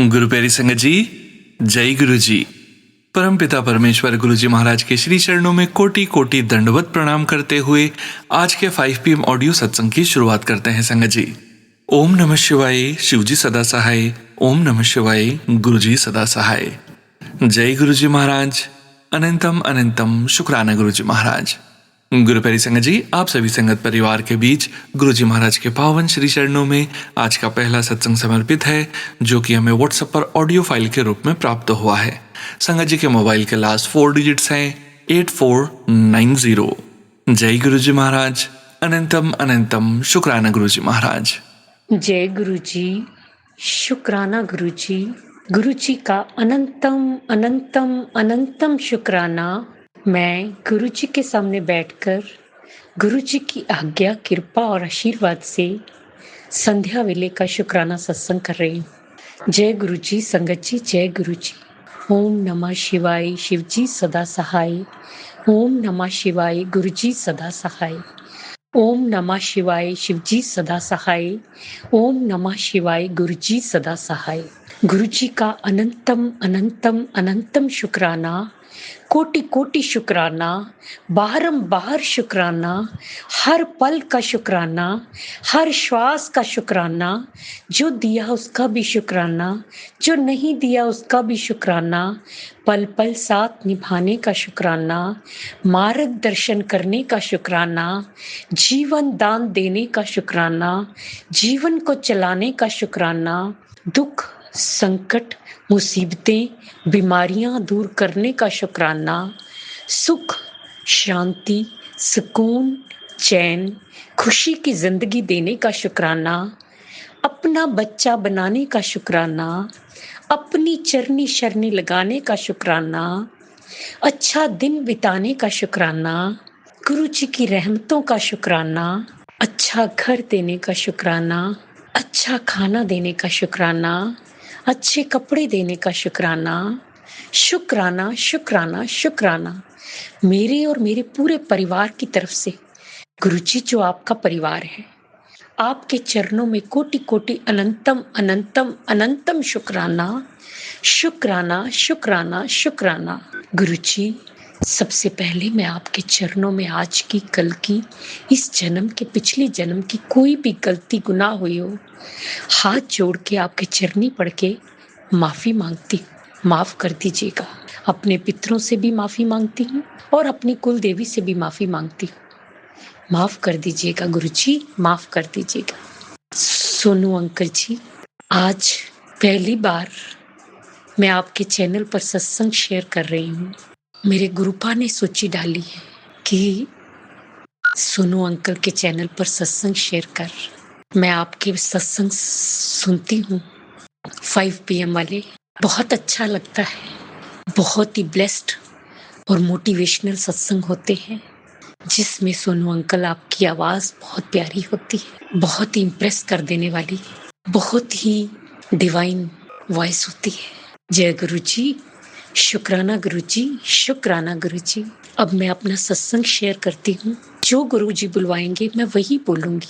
गुरु प्यारी संगत जी, जय गुरु जी। परम पिता परमेश्वर गुरु जी महाराज के श्री चरणों में कोटि कोटि दंडवत प्रणाम करते हुए आज के 5 PM ऑडियो सत्संग की शुरुआत करते हैं संगत जी। ओम नमः शिवाय, शिव जी सदा सहाय। ओम नमः शिवाय, गुरु जी सदा सहाय। जय गुरु जी महाराज। अनंतम अनंतम शुक्राना गुरु जी महाराज। गुरु प्यारी संगत जी, आप सभी संगत परिवार के बीच गुरु जी महाराज के पावन श्री चरणों में आज का पहला सत्संग समर्पित है, जो कि हमें व्हाट्सएप पर ऑडियो फाइल के रूप में प्राप्त हुआ है। संगत जी के मोबाइल के लास्ट 4 डिजिट्स हैं 8490। जय गुरु जी महाराज। अनंतम अनंतम शुक्राना गुरु जी महाराज। जय गुरु जी, शुक्राना गुरु जी। गुरु जी का अनंतम अनंतम अनंतम शुक्राना। मैं गुरु जी के सामने बैठकर गुरु जी की आज्ञा, कृपा और आशीर्वाद से संध्या वेले का शुक्राना सत्संग कर रही हूँ। जय गुरु जी संगत जी, जय गुरु जी। ओम नमः शिवाय, शिव जी सदा सहाय। ओम नमः शिवाय, गुरु जी सदा सहाय। ओम नमः शिवाय, शिव जी सदा सहाय। ओम नमः शिवाय, गुरु जी सदा सहाय। गुरु जी का अनंतम अनंतम अनंतम शुक्राना, कोटि कोटि शुक्राना, बारंबार शुक्राना, हर पल का शुक्राना, हर श्वास का शुक्राना। जो दिया उसका भी शुक्राना, जो नहीं दिया उसका भी शुक्राना। पल पल साथ निभाने का शुक्राना, मार्गदर्शन करने का शुक्राना, जीवन दान देने का शुक्राना, जीवन को चलाने का शुक्राना, दुख संकट मुसीबतें बीमारियां दूर करने का शुक्राना, सुख शांति सुकून चैन खुशी की जिंदगी देने का शुक्राना, अपना बच्चा बनाने का शुक्राना, अपनी चरनी शरनी लगाने का शुक्राना, अच्छा दिन बिताने का शुक्राना, गुरु जी की रहमतों का शुक्राना, अच्छा घर देने का शुक्राना, अच्छा खाना देने का शुक्राना, अच्छे कपड़े देने का शुक्राना। शुक्राना शुक्राना शुक्राना मेरे और मेरे पूरे परिवार की तरफ से। गुरु जी जो आपका परिवार है, आपके चरणों में कोटि कोटि अनंतम अनंतम अनंतम शुक्राना शुक्राना शुक्राना शुक्राना। गुरु जी, सबसे पहले मैं आपके चरणों में आज की, कल की, इस जन्म के, पिछले जन्म की कोई भी गलती गुनाह हुई हो, हाथ जोड़ के आपके चरनी पड़ के माफी मांगती हूँ। माफ कर दीजिएगा। अपने पितरों से भी माफी मांगती हूँ और अपनी कुल देवी से भी माफी मांगती हूँ। माफ कर दीजिएगा गुरु जी, माफ कर दीजिएगा। सोनू अंकल जी, आज पहली बार मैं आपके चैनल पर सत्संग शेयर कर रही हूँ। मेरे गुरुपा ने सूची डाली है कि सोनू अंकल के चैनल पर सत्संग शेयर कर। मैं आपके सत्संग सुनती हूँ 5 PM वाले, बहुत अच्छा लगता है। बहुत ही ब्लेस्ड और मोटिवेशनल सत्संग होते हैं, जिसमें सोनू अंकल आपकी आवाज़ बहुत प्यारी होती है, बहुत ही इम्प्रेस कर देने वाली, बहुत ही डिवाइन वॉइस होती है। जय गुरु जी, शुक्राना गुरु जी, शुक्राना गुरु जी। अब मैं अपना सत्संग शेयर करती हूँ। जो गुरु जी बुलवाएंगे मैं वही बोलूंगी।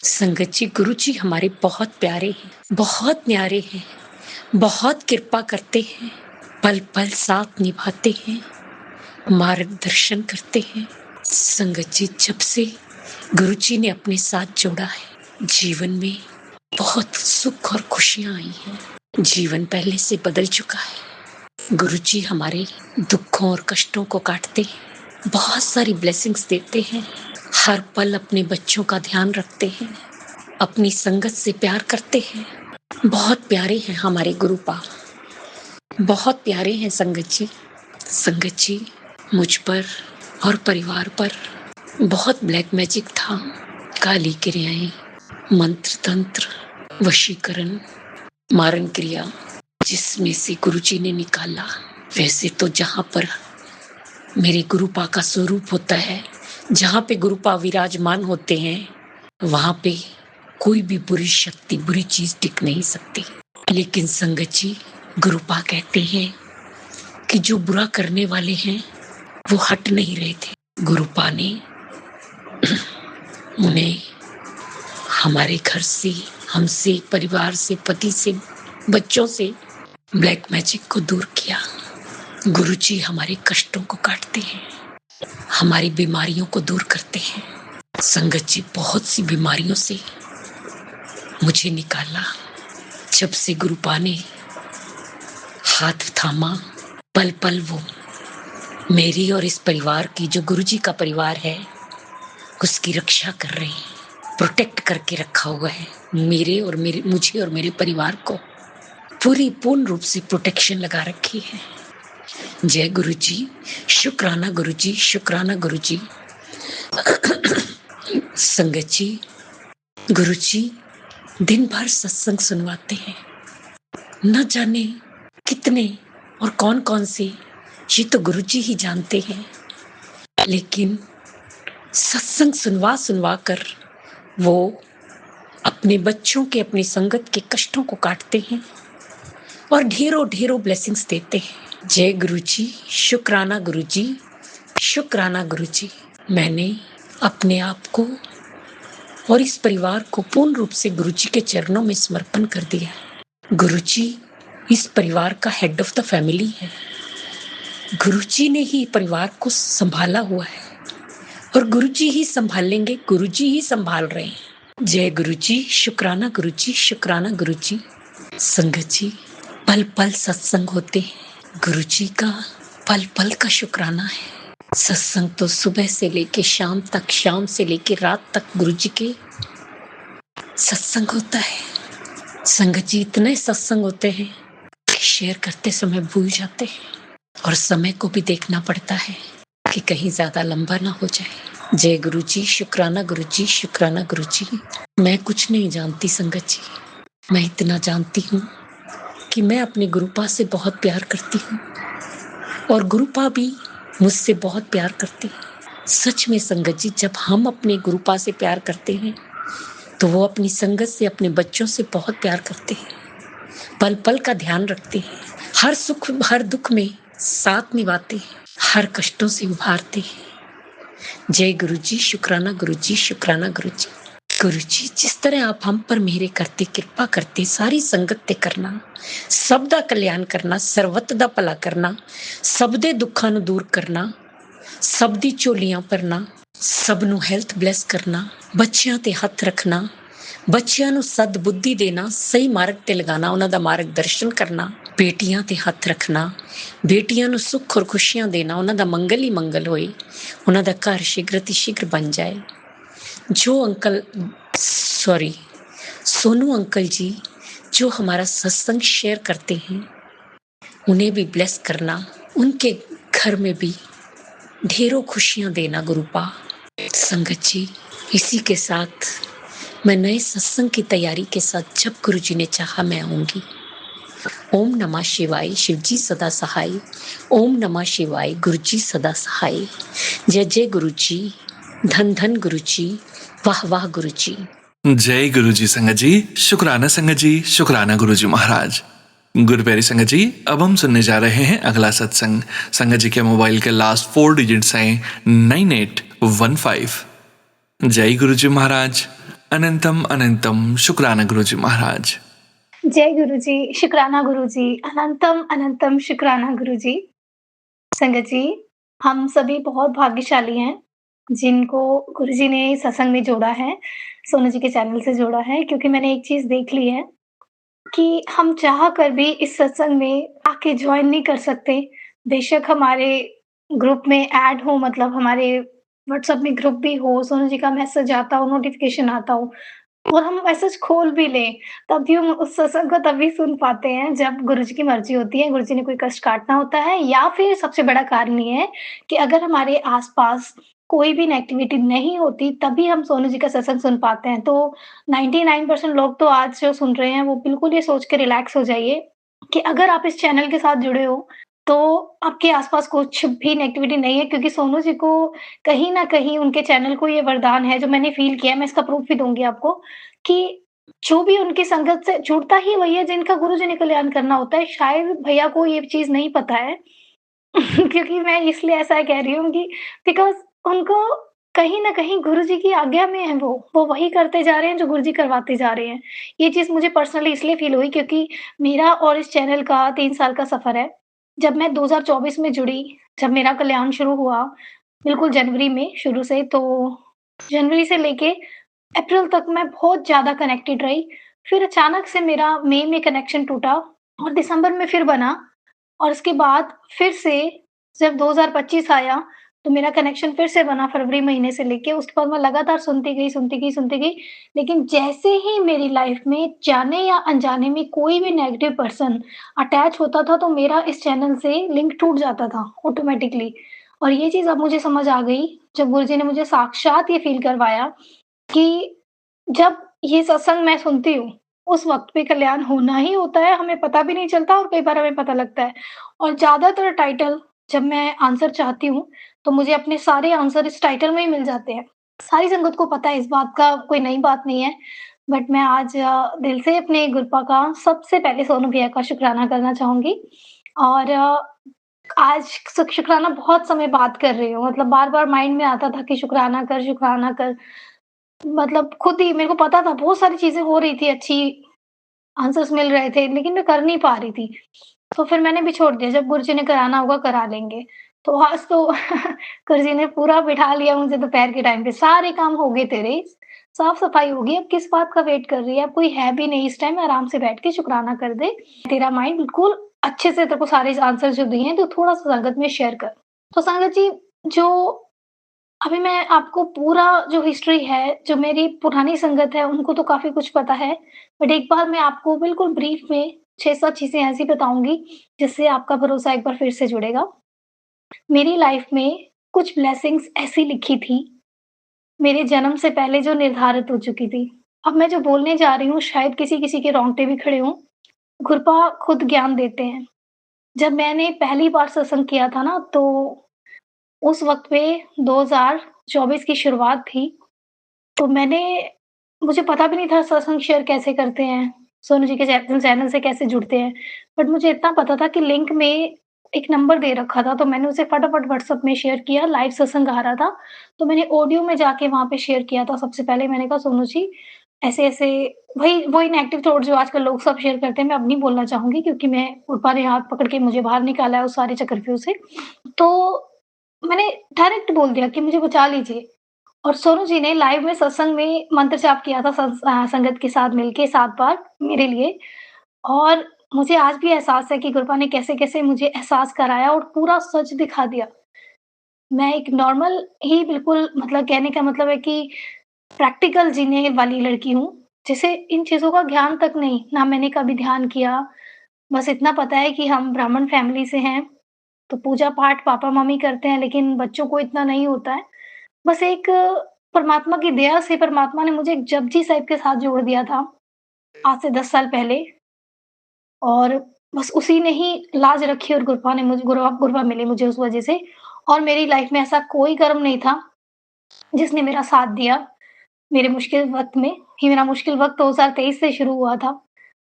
संगत जी, गुरु जी हमारे बहुत प्यारे हैं, बहुत न्यारे हैं, बहुत कृपा करते हैं, पल पल साथ निभाते हैं, मार्गदर्शन करते हैं। संगत जी, जब से गुरु जी ने अपने साथ जोड़ा है, जीवन में बहुत सुख और खुशियां आई हैं। जीवन पहले से बदल चुका है। गुरु जी हमारे दुखों और कष्टों को काटते हैं, बहुत सारी ब्लेसिंग्स देते हैं, हर पल अपने बच्चों का ध्यान रखते हैं, अपनी संगत से प्यार करते हैं। बहुत प्यारे हैं हमारे गुरुपा, बहुत प्यारे हैं संगत जी। संगत जी, मुझ पर और परिवार पर बहुत ब्लैक मैजिक था, काली क्रियाएं, मंत्र तंत्र, वशीकरण, मारण क्रिया, जिसमें से गुरुजी ने निकाला। वैसे तो जहाँ पर मेरे गुरुपा का स्वरूप होता है, जहाँ पे गुरुपा विराजमान होते हैं, वहाँ पे कोई भी बुरी शक्ति, बुरी चीज टिक नहीं सकती। लेकिन संगत जी, गुरुपा कहते हैं कि जो बुरा करने वाले हैं वो हट नहीं रहे थे। गुरुपा ने उन्हें हमारे घर से, हमसे, परिवार से, पति से, बच्चों से ब्लैक मैजिक को दूर किया। गुरुजी हमारे कष्टों को काटते हैं, हमारी बीमारियों को दूर करते हैं। संगत जी, बहुत सी बीमारियों से मुझे निकाला। जब से गुरुपा ने हाथ थामा, पल पल वो मेरी और इस परिवार की, जो गुरुजी का परिवार है, उसकी रक्षा कर रहे हैं, प्रोटेक्ट करके रखा हुआ है। मुझे और मेरे परिवार को पूर्ण रूप से प्रोटेक्शन लगा रखी है। जय गुरुजी, शुक्राना गुरुजी, शुक्राना गुरुजी। संगत जी, गुरुजी दिन भर सत्संग सुनवाते हैं, न जाने कितने और कौन कौन से, ये तो गुरुजी ही जानते हैं। लेकिन सत्संग सुनवा सुनवा कर वो अपने बच्चों के, अपनी संगत के कष्टों को काटते हैं और ढेरों ढेरों ब्लेसिंग्स देते हैं। जय गुरुजी, शुक्राना गुरुजी, शुक्राना गुरुजी। मैंने अपने आप को और इस परिवार को पूर्ण रूप से गुरुजी के चरणों में समर्पण कर दिया है। गुरुजी इस परिवार का हेड ऑफ द फैमिली है। गुरुजी ने ही परिवार को संभाला हुआ है और गुरुजी ही संभालेंगे, गुरुजी ही संभाल रहे हैं। जय गुरुजी, शुक्राना गुरुजी, शुक्राना गुरुजी। संगत जी, पल पल सत्संग होते हैं, गुरुजी का पल पल का शुक्राना है। सत्संग तो सुबह से लेके शाम तक, शाम से लेके रात तक गुरुजी के सत्संग होता है। संगत जी, इतने सत्संग होते हैं कि शेयर करते समय भूल जाते हैं और समय को भी देखना पड़ता है कि कहीं ज्यादा लंबा ना हो जाए। जय गुरुजी, शुक्राना गुरुजी, शुक्राना गुरुजी। मैं कुछ नहीं जानती संगत जी, मैं इतना जानती हूँ कि मैं अपने गुरुपा से बहुत प्यार करती हूँ और गुरुपा भी मुझसे बहुत प्यार करते हैं। सच में संगत जी, जब हम अपने गुरुपा से प्यार करते हैं तो वो अपनी संगत से, अपने बच्चों से बहुत प्यार करते हैं, पल पल का ध्यान रखते हैं, हर सुख हर दुख में साथ निभाते हैं, हर कष्टों से उभारते हैं। जय गुरुजी, शुक्राना गुरुजी, शुक्राना गुरुजी। गुरुजी, जिस तरह आप हम पर मेहरे करते, कृपा करते, सारी संगत ते करना, सब दा कल्याण करना, सर्वत दा भला करना, सब दे दुखां नूं दूर करना, सब दी ਝੋਲੀਆਂ ਭਰਨਾ, ਸਭ ਨੂੰ ਹੈਲਥ ਬਲੈਸ ਕਰਨਾ, ਬੱਚਿਆਂ ਤੇ ਹੱਥ ਰੱਖਣਾ, ਬੱਚਿਆਂ ਨੂੰ ਸਦ ਬੁੱਧੀ ਦੇਣਾ, ਸਹੀ ਮਾਰਗ ਤੇ ਲਗਾਣਾ, ਉਹਨਾਂ ਦਾ ਮਾਰਗਦਰਸ਼ਨ ਕਰਨਾ, ਬੇਟੀਆਂ ਤੇ ਹੱਥ ਰੱਖਣਾ, ਬੇਟੀਆਂ ਨੂੰ ਸੁੱਖ ਔਰ ਖੁਸ਼ੀਆਂ ਦੇਣਾ, ਉਹਨਾਂ ਦਾ ਮੰਗਲ ਹੀ ਮੰਗਲ ਹੋਏ, ਉਹਨਾਂ ਦਾ ਘਰ ਸ਼ੀਘ्र शीघ्र बन जाए। जो अंकल सोनू अंकल जी जो हमारा सत्संग शेयर करते हैं, उन्हें भी ब्लेस करना, उनके घर में भी ढेरों खुशियां देना गुरुपा। संगत जी, इसी के साथ मैं नए सत्संग की तैयारी के साथ, जब गुरुजी ने चाहा मैं आऊंगी। ओम नमः शिवाय, शिवजी सदा सहाय। ओम नमः शिवाय, गुरुजी सदा सहाय। जय जय गुरुजी, धन धन गुरुजी, वाह वाह गुरुजी। जय गुरुजी संगत जी, शुक्राना संगत जी, शुक्राना गुरुजी महाराज। गुरु प्यारी संगत जी, अब हम सुनने जा रहे हैं अगला सत्संग। संगत जी के मोबाइल के लास्ट 4 डिजिट्स हैं 9815। जय गुरुजी महाराज, अनंतम अनंतम शुक्राना गुरुजी महाराज। जय गुरुजी, शुक्राना गुरुजी, अनंतम अनंतम शुक्राना गुरुजी। संगत जी, हम सभी बहुत भाग्यशाली हैं, जिनको गुरुजी ने सत्संग में जोड़ा है, सोनू जी के चैनल से जोड़ा है, क्योंकि मैंने एक चीज़ देख ली है कि हम चाह कर भी इस सत्संग में आके जॉइन नहीं कर सकते। बेशक हमारे ग्रुप में ऐड हो, मतलब हमारे व्हाट्सएप में ग्रुप भी हो, सोनू जी का मैसेज आता हो, नोटिफ़िकेशन आता हो और हम मैसेज खोल भी लें, तब भी हम उस सत्संग को तभी सुन पाते हैं जब गुरुजी की मर्ज़ी होती है, गुरुजी ने कोई कष्ट काटना होता है, या फिर सबसे बड़ा कारण ये है कि अगर हमारे आस-पास कोई भी नेगेटिविटी नहीं होती, तभी हम सोनू जी का सत्संग सुन पाते हैं। तो 99% लोग तो आज जो सुन रहे हैं, वो बिल्कुल ये सोच के रिलैक्स हो जाइए कि अगर आप इस चैनल के साथ जुड़े हो, तो आपके आस-पास कुछ भी नेगेटिविटी नहीं है, क्योंकि सोनू जी को कहीं न कहीं उनके चैनल को ये वरदान है, जो मैंने फ़ील किया है, मैं इसका प्रूफ़ भी दूँगी आपको, कि जो भी उनकी संगत से जुड़ता ही वही है जिनका गुरुजी ने कल्याण करना होता है। शायद भैया को ये चीज़ नहीं पता है क्योंकि मैं इसलिए ऐसा कह रही हूँ कि बिकॉज़ उनको कहीं न कहीं गुरुजी की आज्ञा में है वो वही करते जा रहे हैं जो गुरुजी करवाते जा रहे हैं। ये चीज़ मुझे पर्सनली इसलिए फ़ील हुई क्योंकि मेरा और इस चैनल का 3 साल का सफ़र है। जब मैं 2024 में जुड़ी, जब मेरा कल्याण शुरू हुआ, बिल्कुल जनवरी में शुरू से, तो जनवरी से लेके अप्रैल तक मैं बहुत ज़्यादा कनेक्टेड रही। फिर अचानक से मेरा मई में कनेक्शन टूटा और दिसंबर में फिर बना और उसके बाद फिर से जब 2025 आया, तो मेरा कनेक्शन फिर से बना फरवरी महीने से लेके, उसके बाद मैं लगातार सुनती गई, सुनती गई, सुनती गई। लेकिन जैसे ही मेरी लाइफ़ में जाने या अनजाने में कोई भी नेगेटिव पर्सन अटैच होता था, तो मेरा इस चैनल से लिंक टूट जाता था ऑटोमैटिकली। और ये चीज़ अब मुझे समझ आ गई, जब गुरुजी ने मुझे साक्षात ये फ़ील करवाया कि जब ये सत्संग मैं सुनती हूँ, उस वक़्त पे कल्याण होना ही होता है, हमें पता भी नहीं चलता और कई बार हमें पता लगता है। और ज़्यादातर टाइटल जब मैं आंसर चाहती हूँ, तो मुझे अपने सारे आंसर इस टाइटल में ही मिल जाते हैं। सारी संगत को पता है, इस बात का कोई नई बात नहीं है। बट मैं आज दिल से अपने गुरुपा का सबसे पहले सोनू भैया का शुकराना करना चाहूँगी और आज शुकराना बहुत समय बाद कर रही हूँ। मतलब बार-बार माइंड में आता था कि शुकराना कर, शुकराना कर। मतलब खुद ही मेरे को पता था, बहुत सारी चीज़ें हो रही थी अच्छी, आंसर्स मिल रहे थे, लेकिन मैं कर नहीं पा रही थी। तो फिर मैंने भी छोड़ दिया, जब गुरुजी ने कराना होगा करा लेंगे। तो आज तो गुरुजी ने पूरा बिठा लिया मुझे दोपहर के टाइम पे, सारे काम हो गए तेरे, साफ-सफाई हो गई, अब किस बात का वेट कर रही है? अब कोई है भी नहीं इस टाइम, आराम से बैठ के शुकराना कर दे। तेरा माइंड बिल्कुल अच्छे से, तेरे को सारे आंसर जो दिए हैं, तो थोड़ा-सा संगत में शेयर कर। तो संगत जी, जो अभी मैं आपको पूरा जो हिस्ट्री है, जो मेरी पुरानी संगत है, उनको तो काफ़ी कुछ पता है। बट एक बार मैं आपको बिल्कुल ब्रीफ में 6-7 चीज़ें ऐसी बताऊँगी, जिससे आपका भरोसा एक बार फिर से जुड़ेगा। मेरी लाइफ़ में कुछ ब्लेसिंग्स ऐसी लिखी थी, मेरे जन्म से पहले जो निर्धारित हो चुकी थी। अब मैं जो बोलने जा रही हूँ, शायद किसी-किसी के रोंगटे भी खड़े हों। गुरपा खुद ज्ञान देते हैं। जब मैंने पहली बार सत्संग किया था ना, तो उस वक़्त पे 2024 की शुरुआत थी। तो मुझे पता भी नहीं था सत्संग शेयर कैसे करते हैं, सोनू जी के चैनल से कैसे जुड़ते हैं। बट मुझे इतना पता था कि लिंक में एक नंबर दे रखा था, तो मैंने उसे फटाफट व्हाट्सएप में शेयर किया, लाइव सत्संग आ रहा था। तो मैंने ऑडियो में जाके वहाँ पे शेयर किया था सबसे पहले, मैंने कहा सोनू जी ऐसे-ऐसे, वही नेगेटिव थॉट जो आजकल लोग सब शेयर करते हैं, मैं अब नहीं बोलना चाहूँगी क्योंकि मैं ऊपर ने हाथ पकड़ के मुझे बाहर निकाला है उस सारे चक्रव्यूह से। तो मैंने डायरेक्ट बोल दिया कि मुझे बचा लीजिए। और सोनू जी ने लाइव में सत्संग में मंत्र जाप किया था संगत के साथ मिलके 7 बार मेरे लिए। और मुझे आज भी एहसास है कि कृपा ने कैसे-कैसे मुझे एहसास कराया और पूरा सच दिखा दिया। मैं एक नॉर्मल ही बिल्कुल, मतलब कहने का मतलब है कि प्रैक्टिकल जीने वाली लड़की हूँ, जिसे इन चीज़ों का ज्ञान तक नहीं, ना मैंने कभी ध्यान किया। बस इतना पता है कि हम ब्राह्मण फैमिली से हैं, तो पूजा-पाठ पापा-मम्मी करते हैं, लेकिन बच्चों को इतना नहीं होता है। बस एक परमात्मा की दया से परमात्मा ने मुझे एक जपजी साहिब के साथ जोड़ दिया था, आज से 10 साल पहले। और बस उसी ने ही लाज रखी और गुरबा मिली मुझे उस वज़ह से। और मेरी लाइफ़ में ऐसा कोई कर्म नहीं था, जिसने मेरा साथ दिया, मेरे मुश्किल वक़्त में। ये मेरा मुश्किल वक़्त 2023 से शुरू हुआ था।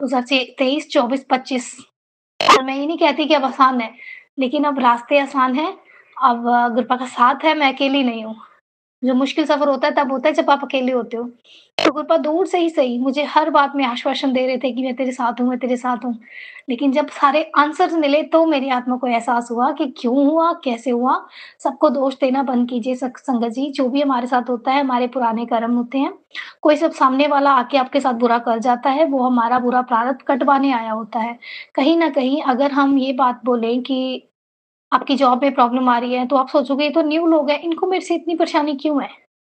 2023, 24, 25। और मैं ये नहीं कहती कि अब आसान है, लेकिन अब रास्ते आसान हैं, अब गुरबा का साथ है, मैं अकेली नहीं हूँ। जो मुश्किल सफ़र होता है तब होता है जब आप अकेले होते हो। तो गुरबा दूर से ही सही मुझे हर बात में आश्वासन दे रहे थे कि मैं तेरे साथ हूँ, मैं तेरे साथ हूँ। लेकिन जब सारे आंसर्स मिले तो मेरी आत्मा को एहसास हुआ कि क्यों हुआ, कैसे हुआ। सबको दोष देना बंद कीजिए संगत जी, जो भी हमारे साथ होता है हमारे पुराने कर्म होते हैं। कोई सब सामने वाला आके आपके साथ बुरा कर जाता है, वो हमारा बुरा प्रारब्ध कटवाने आया होता है। कहीं न कहीं अगर हम ये बात बोलें कि आपकी जॉब में प्रॉब्लम आ रही है, तो आप सोचोगे ये तो न्यू लोग हैं, इनको मेरे से इतनी परेशानी क्यों है?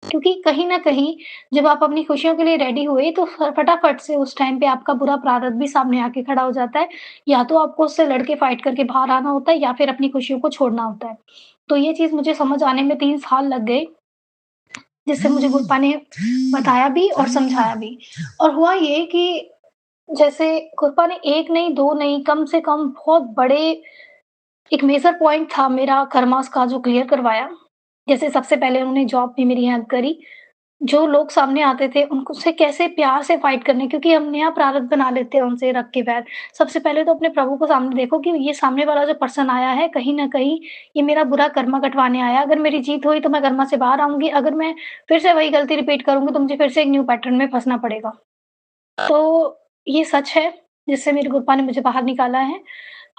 क्योंकि कहीं न कहीं जब आप अपनी खुशियों के लिए रेडी हुए, तो फटाफट से उस टाइम पे आपका बुरा प्रारब्ध भी सामने आके खड़ा हो जाता है। या तो आपको उससे लड़ के फाइट करके बाहर आना होता है या फिर अपनी खुशियों को छोड़ना होता है। तो ये चीज़ मुझे समझ आने में 3 साल लग गए, जिससे मुझे गुरपा ने बताया भी और समझाया भी। और हुआ ये कि जैसे गुरपा ने 1 नहीं, 2 नहीं, कम से कम बहुत बड़े एक मेजर पॉइंट था मेरा कर्मास का जो क्लियर करवाया। जैसे सबसे पहले उन्होंने जॉब में मेरी हेल्प करी। जो लोग सामने आते थे उनको से कैसे प्यार से फाइट करना है, क्योंकि हम नया प्रारब्ध बना लेते हैं उनसे रख के बैर। सबसे पहले तो अपने प्रभु को सामने देखो कि ये सामने वाला जो पर्सन आया है, कहीं न कहीं ये मेरा बुरा कर्मा कटवाने आया है। अगर मेरी जीत हुई तो मैं कर्मा से बाहर आऊँगी, अगर मैं फिर से वही गलती रिपीट करूँगी तो मुझे फिर से एक न्यू पैटर्न में फँसना पड़ेगा। तो ये सच है, जिससे मेरे गुरुपा ने मुझे बाहर निकाला है।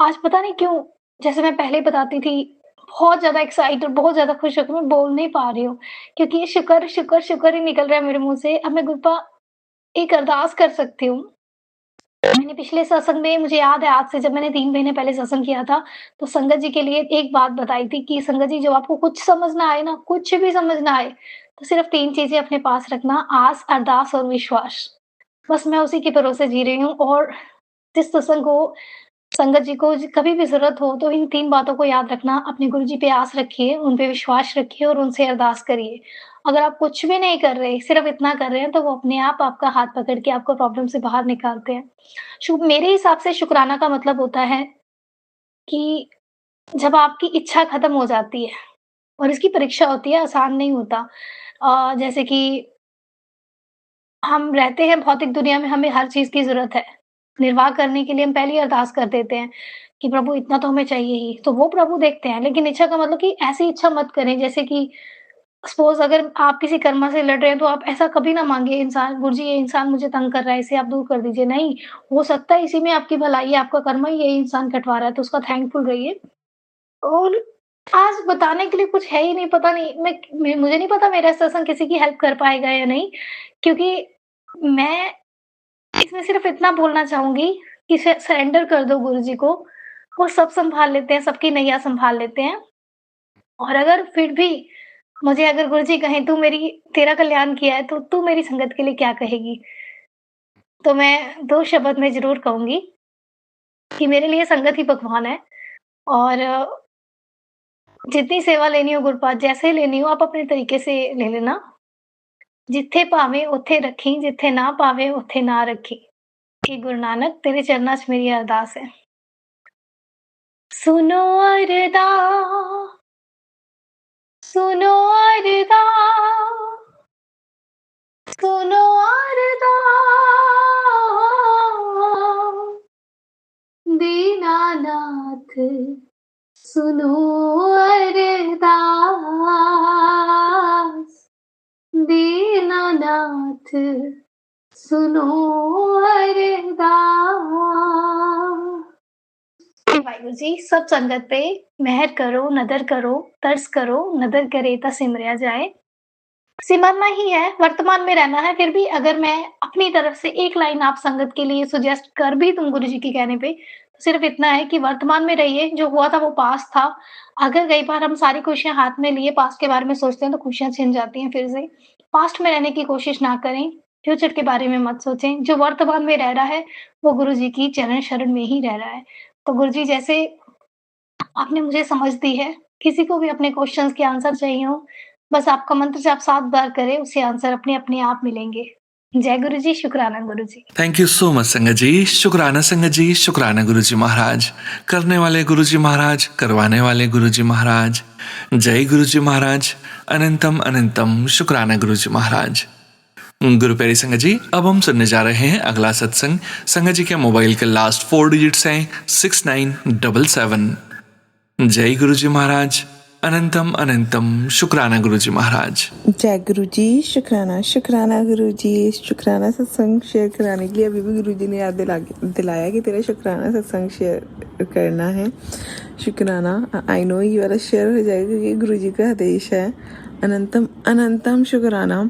आज पता नहीं क्यों, जैसे मैं पहले बताती थी, बहुत ज़्यादा एक्साइटेड, बहुत ज़्यादा खुश होके मैं बोल नहीं पा रही हूँ, क्योंकि ये शुक्र, शुक्र, शुक्र ही निकल रहा है मेरे मुँह से। अब मैं गुरुपा एक अरदास कर सकती हूँ। मैंने पिछले सत्संग में, मुझे याद है आज से, जब मैंने 3 महीने पहले सत्संग किया था, तो संगत जी के लिए एक बात बताई थी कि संगत जी, जब आपको कुछ समझ ना आए ना, कुछ भी समझ ना आए, तो सिर्फ़ 3 चीज़ें अपने पास रखना, आस, अरदास और विश्वास। बस मैं उसी के भरोसे जी रही हूँ। और जिस सत्संग को, संगत जी को कभी भी ज़रूरत हो तो इन 3 बातों को याद रखना, अपने गुरुजी पे आस रखिए, उन पे विश्वास रखिए और उनसे अरदास करिए। अगर आप कुछ भी नहीं कर रहे, सिर्फ़ इतना कर रहे हैं, तो वो अपने आप आपका हाथ पकड़ के आपको प्रॉब्लम से बाहर निकालते हैं। मेरे हिसाब से शुकराना का मतलब होता है कि जब आपकी इच्छा खत्म हो जाती है और इसकी परीक्षा होती है, आसान नहीं होता। जैसे कि हम रहते हैं भौतिक दुनिया में, हमें हर चीज़ की ज़रूरत है। निर्वाह करने के लिए हम पहले ही अरदास कर देते हैं कि प्रभु इतना तो हमें चाहिए ही, तो वो प्रभु देखते हैं। लेकिन इच्छा का मतलब कि ऐसी इच्छा मत करें, जैसे कि सपोज़ अगर आप किसी कर्मा से लड़ रहे हैं, तो आप ऐसा कभी ना माँगे, इंसान, गुरुजी ये इंसान मुझे तंग कर रहा है, इसे आप दूर कर दीजिए। नहीं, हो सकता है इसी में आपकी भलाई है, आपका कर्मा ही ये इंसान कटवा रहा है, तो उसका थैंकफुल रहिए। और आज बताने के लिए कुछ है ही नहीं, पता नहीं, मुझे नहीं पता मेरा सत्संग किसी की हेल्प कर पाएगा या नहीं, क्योंकि मैं इसमें सिर्फ़ इतना बोलना चाहूँगी कि सरेंडर कर दो गुरुजी को, वो सब सँभाल लेते हैं, सबकी नैया सँभाल लेते हैं। और अगर फिर भी मुझे, अगर गुरुजी कहें तू मेरी, तेरा कल्याण किया है, तो तू मेरी संगत के लिए क्या कहेगी? तो मैं 2 शब्द में ज़रूर कहूँगी कि मेरे लिए संगत ही भगवान है। और जितनी सेवा लेनी हो गुरुपाद, जैसे लेनी हो आप अपने तरीके से ले लेना। जिथे पावे उत्थे रखी, जिथे ना पावे उत्थे ना रखी। हे गुरु नानक, तेरे चरनां 'च मेरी अरदास है। सुनो अरदास, सुनो अरदास, सुनो अरदास, दीनानाथ सुनो अरदास, दीनानाथ सुनो अरदास। हे वाहिगुरु जी, सब संगत पे मेहर करो, नदर करो, तरस करो, नदर करे ता सिमरिया जाए। सिमरना ही है, वर्तमान में रहना है। फिर भी अगर मैं अपनी तरफ से एक लाइन आप संगत के लिए सजेस्ट कर भी दूँ गुरुजी के कहने पे, तो सिर्फ़ इतना है कि वर्तमान में रहिए, जो हुआ था वो पास्ट था। अगर कई बार हम सारी खुशियाँ हाथ में लिए पास्ट के बारे में सोचते हैं, तो खुशियाँ छिन जाती हैं फिर से। पास्ट में रहने की कोशिश ना करें, फ्यूचर के बारे में मत सोचें। जो वर्तमान में रह रहा है, वो गुरुजी की चरण शरण में ही रह रहा है। तो गुरुजी, जैसे आपने मुझे समझ दी है, किसी को भी अपने क्वेश्चंस के आंसर चाहिए हो, बस आपका मंत्र जाप 7 बार करें, उससे आंसर अपने आप मिलेंगे। जय गुरु जी, शुक्राना गुरु जी। थैंक यू सो मच संगत जी। शुक्राना संगत जी, शुक्राना गुरुजी महाराज। करने वाले गुरुजी महाराज, करवाने वाले गुरुजी महाराज। जय गुरुजी महाराज। अनंतम अनंतम शुक्राना गुरुजी महाराज। गुरु प्यारी संगत जी, अब हम सुनने जा रहे हैं अगला सत्संग। संगत जी के मोबाइल के लास्ट 4 डिजिट्स हैं 6977। जय गुरुजी महाराज। अनंतम अनंतम शुक्राना गुरुजी महाराज। जय गुरु जी, शुक्राना गुरु जी। शुक्राना सत्संग शेयर कराने के लिए अभी भी गुरु जी ने याद दिलाया कि तेरा शुक्राना सत्संग शेयर करना है। शुक्राना, आई नो ये वाला शेयर हो जाएगा क्योंकि गुरु जी का आदेश है। अनंतम अनंतम शुक्राना।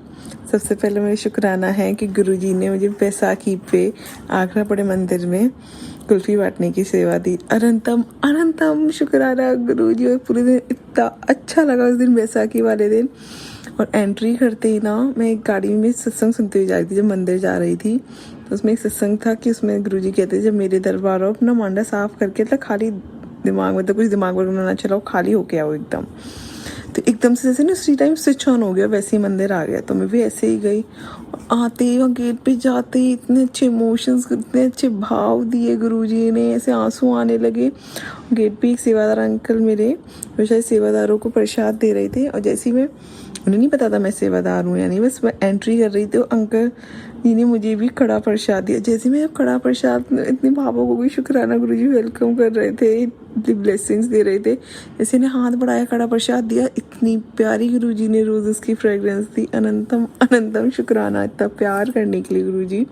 सबसे पहले मेरा शुक्राना है कि गुरु जी ने मुझे बैसाखी पे आगरा पड़े मंदिर में कुल्फी बांटने की सेवा दी। अनंतम अनंतम शुक्राना गुरु जी। और पूरे दिन इतना अच्छा लगा उस दिन, बैसाखी वाले दिन। और एंट्री करते ही ना, मैं एक गाड़ी में सत्संग सुनते हुए जा रही थी, जब मंदिर जा रही थी, तो उसमें एक सत्संग था कि उसमें गुरु जी कहते जब मेरे दरबार आओ, अपना मांडा साफ करके, मतलब खाली दिमाग में, तो कुछ दिमाग वगैरह ना चलाओ, खाली होके आओ एकदम। तो एकदम से जैसे ना उसी टाइम स्विच ऑन हो गया, वैसे ही मंदिर आ गया। तो मैं भी ऐसे ही गई। आते ही वहाँ गेट पे जाते ही इतने अच्छे इमोशंस, इतने अच्छे भाव दिए गुरुजी ने, ऐसे आंसू आने लगे। गेट पे एक सेवादार अंकल मेरे, वो शायद सेवादारों को प्रसाद दे रहे थे। और जैसे ही मैं उन्हें नहीं पता था मैं सेवादार हूँ या नहीं, बस मैं एंट्री कर रही थी। तो अंकल जी ने मुझे भी कड़ा प्रसाद दिया। जैसे मैं कड़ा प्रसाद इतने भावुक हो गई, शुक्राना गुरुजी वेलकम कर रहे थे, इतनी ब्लेसिंग्स दे रहे थे। जैसे ने हाथ बढ़ाया, कड़ा प्रसाद दिया, इतनी प्यारी गुरुजी ने रोज़ की फ्रेग्रेंस दी। अनंतम अनंतम शुक्राना, इतना प्यार करने के लिए गुरुजी।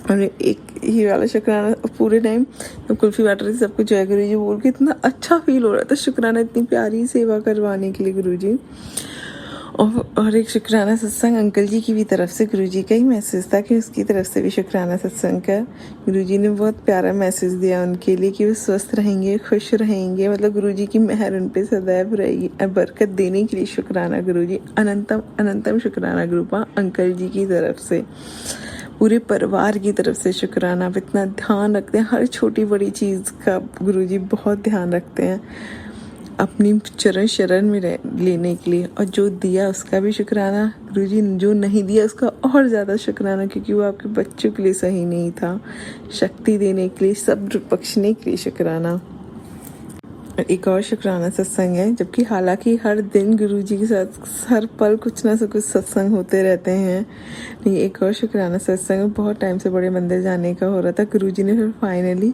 और एक ये वाला शुक्राना पूरे टाइम तो कुल्फी बांट रही थी, सबको जय गुरुजी बोल के इतना अच्छा फील हो रहा था। शुक्राना इतनी प्यारी सेवा करवाने के लिए गुरुजी। और एक शुक्राना सत्संग अंकल जी की भी तरफ से गुरुजी का ही मैसेज था कि उसकी तरफ से भी शुक्राना सत्संग का। गुरुजी ने बहुत प्यारा मैसेज दिया उनके लिए कि वो स्वस्थ रहेंगे, खुश रहेंगे, मतलब गुरुजी की मेहर उन पे सदैव रहेगी और बरकत देने के लिए शुक्राना गुरुजी। अनंतम अनंतम शुक्राना गुरुपा अंकल जी की तरफ से, पूरे परिवार की तरफ से शुक्राना। आप इतना ध्यान रखते हैं हर छोटी बड़ी चीज़ का, गुरुजी बहुत ध्यान रखते हैं अपनी चरण शरण में लेने के लिए। और जो दिया उसका भी शुक्राना गुरुजी, जो नहीं दिया उसका और ज़्यादा शुक्राना, क्योंकि वो आपके बच्चों के लिए सही नहीं था। शक्ति देने के लिए, सब बख्शने के लिए शुक्राना। एक और शुक्राना सत्संग है, जबकि हालांकि हर दिन गुरुजी के साथ हर पल कुछ ना कुछ सत्संग होते रहते हैं, नहीं एक और शुक्राना सत्संग बहुत टाइम से बड़े मंदिर जाने का हो रहा था। गुरुजी ने फिर फाइनली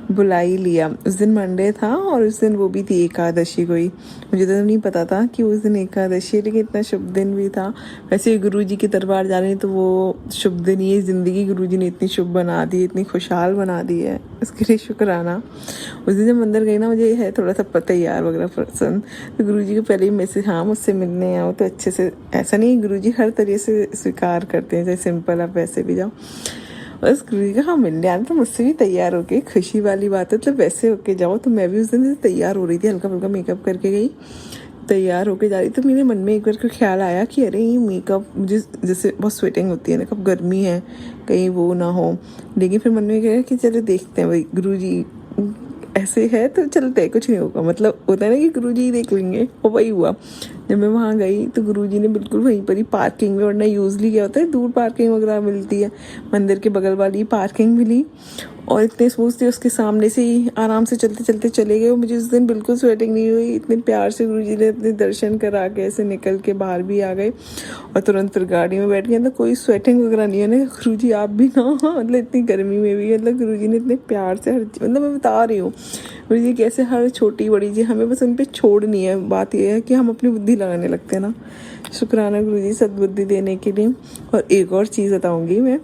बुला ही लिया। उस दिन मंडे था और उस दिन वो भी थी एकादशी कोई, मुझे तो नहीं पता था कि उस दिन एकादशी है, लेकिन इतना शुभ दिन भी था। वैसे गुरुजी के दरबार जाने तो वो शुभ दिन ही, ज़िंदगी गुरुजी ने इतनी शुभ बना दी, इतनी खुशहाल बना दी है, उसके लिए शुक्राना। उस दिन जब मंदिर गई ना, मुझे है थोड़ा सा तैयार वगैरह पसंद, तो गुरुजी को पहले ही मैसेज, हाँ मुझसे मिलने आओ, तो अच्छे से, ऐसा नहीं गुरुजी हर तरीके से स्वीकार करते हैं, चाहे सिंपल आप वैसे भी जाओ, बस गुरुजी का हाँ मिलने आना, तो मुझसे भी तैयार होके, खुशी वाली बात है, मतलब वैसे होके जाओ। तो मैं भी उस दिन से तैयार हो रही थी, हल्का फुल्का मेकअप करके गई, तैयार होके जा रही। तो मेरे मन में एक बार को ख्याल आया कि अरे ये मेकअप मुझे, जैसे बहुत स्वेटिंग होती है ना, कब गर्मी है कहीं वो ना हो, लेकिन फिर मन में कहा कि चलो देखते हैं भाई गुरुजी ऐसे है तो चलते हैं, कुछ नहीं होगा, मतलब होता है ना कि गुरुजी ही देख लेंगे। और वही हुआ, जब मैं वहाँ गई तो गुरुजी ने बिल्कुल वहीं पर ही पार्किंग में, वरना यूजली क्या होता है दूर पार्किंग वगैरह मिलती है, मंदिर के बगल वाली पार्किंग मिली और इतने स्मूथ थे, उसके सामने से ही आराम से चलते चलते चले गए। मुझे उस दिन बिल्कुल स्वेटिंग नहीं हुई, इतने प्यार से गुरुजी ने अपने दर्शन करा के ऐसे निकल के बाहर भी आ गए और तुरंत फिर गाड़ी में बैठ गए। तो कोई स्वेटिंग वगैरह नहीं है ना, गुरुजी आप भी ना, मतलब इतनी गर्मी में भी, मतलब गुरुजी ने इतने प्यार से हर, मतलब मैं बता रही हूँ गुरुजी कैसे हर छोटी बड़ी चीज़ हमें बस उन पर छोड़नी है। बात यह है कि हम अपनी बुद्धि लगाने लगते हैं ना। शुक्राना गुरुजी सद्बुद्धि देने के लिए। और एक और चीज़ बताऊँगी, मैं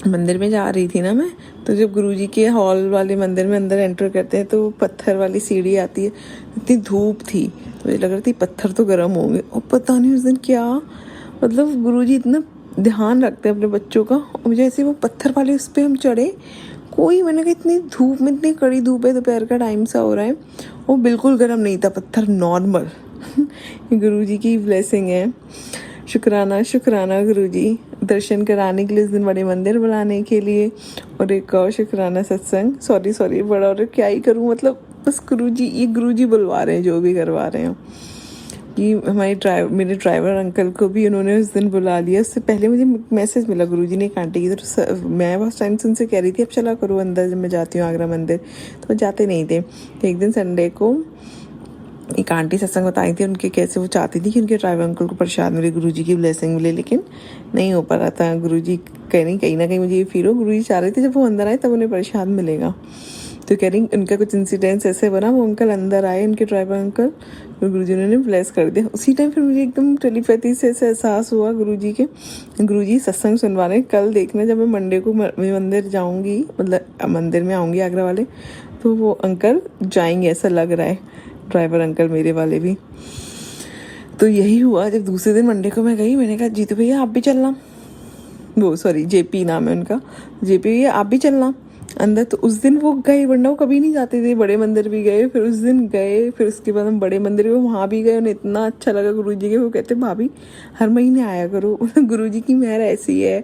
मंदिर में जा रही थी ना मैं, तो जब गुरुजी के हॉल वाले मंदिर में अंदर एंटर करते हैं तो पत्थर वाली सीढ़ी आती है, इतनी धूप थी तो मुझे लग रहा थी पत्थर तो गर्म होंगे, और पता नहीं उस दिन क्या, मतलब गुरुजी इतना ध्यान रखते हैं अपने बच्चों का। और मुझे ऐसे वो पत्थर वाले उस पर हम चढ़े, कोई, मैंने कहा इतनी धूप में, इतनी कड़ी धूप है, दोपहर का टाइम सा हो रहा है, वो बिल्कुल गर्म नहीं था पत्थर, नॉर्मल। गुरुजी की ब्लेसिंग है। शुक्राना शुक्राना गुरुजी, दर्शन कराने के लिए इस दिन बड़े मंदिर बुलाने के लिए। और एक और शुक्राना सत्संग, सॉरी बड़ा, और क्या ही करूँ, मतलब बस गुरुजी, ये गुरुजी बुलवा रहे हैं जो भी करवा रहे हैं। कि मेरे ड्राइवर अंकल को भी उन्होंने उस दिन बुला लिया। उससे पहले मुझे मैसेज मिला गुरुजी ने एक आंटी की तरफ, मैं बहुत टाइम से उनसे कह रही थी अब चला करो अंदर, जब मैं जाती हूँ आगरा मंदिर, तो वो जाते नहीं थे। तो एक दिन संडे को एक आंटी सत्संग बताई थी उनके, कैसे वो चाहती थी कि उनके ड्राइवर अंकल को प्रसाद मिले, गुरुजी की ब्लेसिंग मिले, लेकिन नहीं हो पा रहा था। गुरुजी कहीं ना कहीं मुझे ये फील हो, गुरुजी चाह रहे थे जब वो अंदर आए तब उन्हें प्रसाद मिलेगा। तो कह रही उनका कुछ इंसिडेंट्स ऐसे बना, वो अंकल अंदर आए, उनके ड्राइवर अंकल, तो गुरुजी ने ब्लेस कर दिया। उसी टाइम फिर मुझे एकदम टेलीपैथी से ऐसा एहसास हुआ गुरुजी के, गुरुजी सत्संग सुनवाने। कल देखना जब मैं मंडे को मंदिर जाऊँगी, मतलब मंदिर में आऊँगी आगरा वाले, तो वो अंकल जाएंगे ऐसा लग रहा है, ड्राइवर अंकल मेरे वाले भी। तो यही हुआ, जब दूसरे दिन मंडे को मैं गई, मैंने कहा जीतू भैया आप भी चलना, वो सॉरी जेपी नाम है उनका, जेपी भैया आप भी चलना अंदर। तो उस दिन वो गए, वरना वो कभी नहीं जाते थे, बड़े मंदिर भी गए, फिर उस दिन गए, फिर उसके बाद हम बड़े मंदिर में वहाँ भी गए। उन्हें इतना अच्छा लगा गुरुजी के, वो कहते भाभी हर महीने आया करो। गुरुजी की मेहर ऐसी है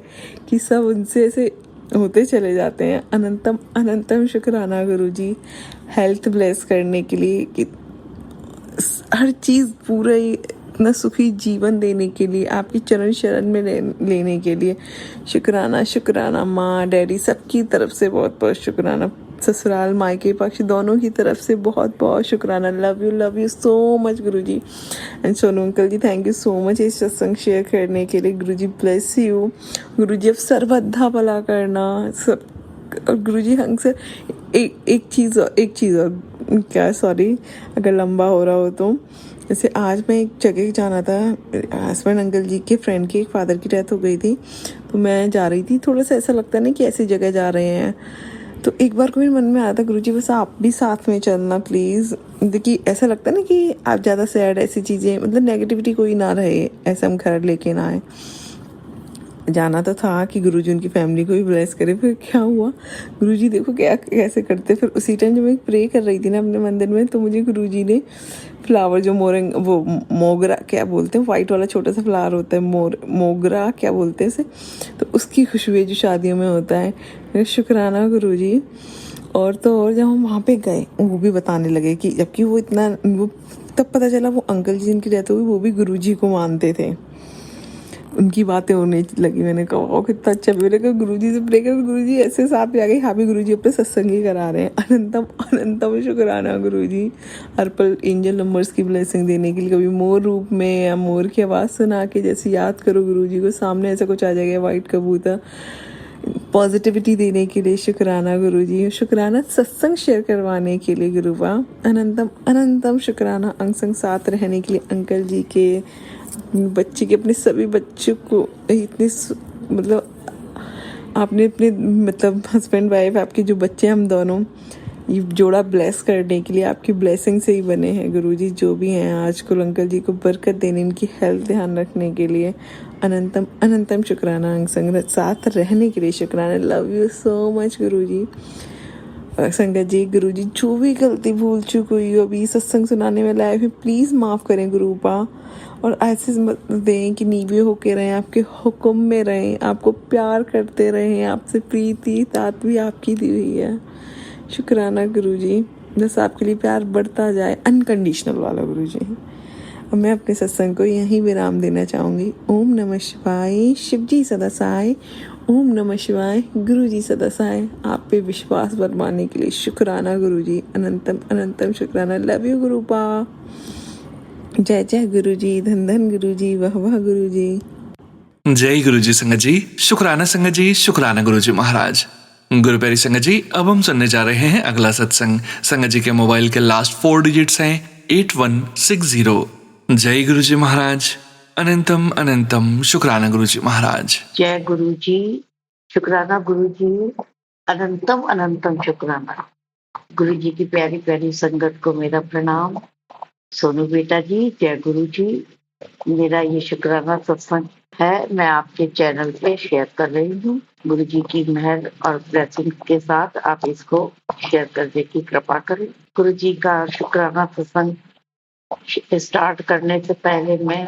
कि सब उनसे ऐसे होते चले जाते हैं। अनंतम अनंतम शुक्राना गुरुजी, हेल्थ ब्लेस करने के लिए, कि हर चीज़ पूरा इतना सुखी जीवन देने के लिए, आपकी चरण शरण में लेने के लिए शुक्राना शुक्राना। माँ डैडी सबकी तरफ से बहुत बहुत शुक्राना। ससुराल मायके पक्ष दोनों की तरफ से बहुत बहुत शुक्राना। Love you so much Guruji. And Sonu uncle ji, thank you so much इस सत्संग शेयर करने के लिए। गुरुजी ब्लेस यू। गुरुजी अब सर्वधा भला करना सब। और गुरुजी हंग से एक चीज़ और क्या, सॉरी अगर लंबा हो रहा हो तो। जैसे आज मैं एक जगह जाना था, हस्बैंड अंकल जी के फ्रेंड की एक फादर की डेथ हो गई थी, तो मैं जा रही थी। थोड़ा सा ऐसा लगता है ना कि ऐसी जगह जा रहे हैं, तो एक बार को मेरे मन में आया था गुरुजी बस आप भी साथ में चलना प्लीज़। देखिए ऐसा लगता है ना कि आप ज़्यादा सैड, ऐसी चीज़ें मतलब नेगेटिविटी कोई ना रहे, ऐसे हम घर लेके ना आए। जाना तो था कि गुरुजी उनकी फैमिली को भी ब्लेस करे। फिर क्या हुआ, गुरुजी देखो क्या कैसे करते। फिर उसी टाइम जब मैं प्रे कर रही थी ना अपने मंदिर में, तो मुझे गुरुजी ने फ्लावर जो वो मोगरा क्या बोलते हैं, वाइट वाला छोटा सा फ्लावर होता है, मोगरा क्या बोलते हैं इसे, तो उसकी खुशबू जो शादियों में होता है। मेरा शुक्राना गुरुजी। और तो और जब हम वहाँ पे गए, वो भी बताने लगे कि जबकि वो तब पता चला वो अंकल जी जिनकी डेथ हुई वो भी गुरुजी को मानते थे। उनकी बातें होने लगी। मैंने कहा ओ कितना अच्छा। मैंने कहा गुरुजी से प्रे कर, गुरुजी ऐसे साथ में आ गए, हाँ भी गुरुजी अपने सत्संग ही करा रहे हैं। अनंतम अनंतम शुक्राना गुरुजी, हर पल एंजल नंबर्स की ब्लेसिंग देने के लिए। कभी मोर रूप में या मोर की आवाज़ सुना के जैसे याद करो गुरुजी को, सामने ऐसा कुछ आ जाएगा वाइट कबूतर, पॉजिटिविटी देने के लिए शुक्राना गुरुजी। शुक्राना सत्संग शेयर करवाने के लिए गुरुबा। अनंतम अनंतम शुक्राना अंग संग साथ रहने के लिए अंकल जी के, बच्चे के, अपने सभी बच्चों को इतने मतलब आपने अपने मतलब हस्बैंड वाइफ आपके जो बच्चे हम दोनों ये जोड़ा ब्लेस करने के लिए आपकी ब्लेसिंग से ही बने हैं गुरुजी। जो भी हैं आज को अंकल जी को बरकत देने, इनकी हेल्थ ध्यान रखने के लिए अनंतम अनंतम शुक्राना। अंग संग साथ रहने के लिए शुक्राना। लव यू सो मच गुरुजी। संगत जी, गुरुजी जो भी गलती भूल चूक हुई हो अभी सत्संग सुनाने में लाए हैं, प्लीज़ माफ़ करें गुरुपा। और ऐसे मत दें कि नीवे होके रहें, आपके हुक्म में रहें, आपको प्यार करते रहें, आपसे प्रीति तात भी आपकी दी हुई है। शुक्राना गुरुजी। बस आपके लिए प्यार बढ़ता जाए, अनकंडीशनल वाला गुरुजी। अब मैं अपने सत्संग को यहीं विराम देना चाहूँगी। ओम नमः शिवाय। शिवजी सदा सहाय। ओम नमः शिवाय। गुरुजी सदा सहाय। आप पे विश्वास बरमाने के लिए शुक्राना गुरुजी। अनंतम अनंतम शुक्राना। Love you गुरुपा। जय जय गुरुजी। धन धन गुरुजी। वाह वाह गुरुजी। जय गुरुजी संगत जी। शुक्राना संगत जी। शुक्राना गुरुजी महाराज। गुरु प्यारी संगत जी, अब हम सुनने जा रहे हैं अगला सत्संग। संगत जी के मोबाइल के लास्ट 4 डिजिट्स हैं 8160। जय गुरुजी महाराज। अनंतम अनंतम शुक्राना गुरुजी महाराज। जय गुरुजी। शुक्राना गुरुजी। अनंतम अनंतम शुक्राना। गुरुजी की प्यारी प्यारी संगत को मेरा प्रणाम। सोनू बेटा जी, जय गुरुजी। मेरा ये शुक्राना सत्संग है, मैं आपके चैनल पे शेयर कर रही हूँ। गुरुजी की मेहर और ब्लेसिंग के साथ आप इसको शेयर करने की कृपा करें। गुरुजी का शुक्राना सत्संग स्टार्ट करने से पहले मैं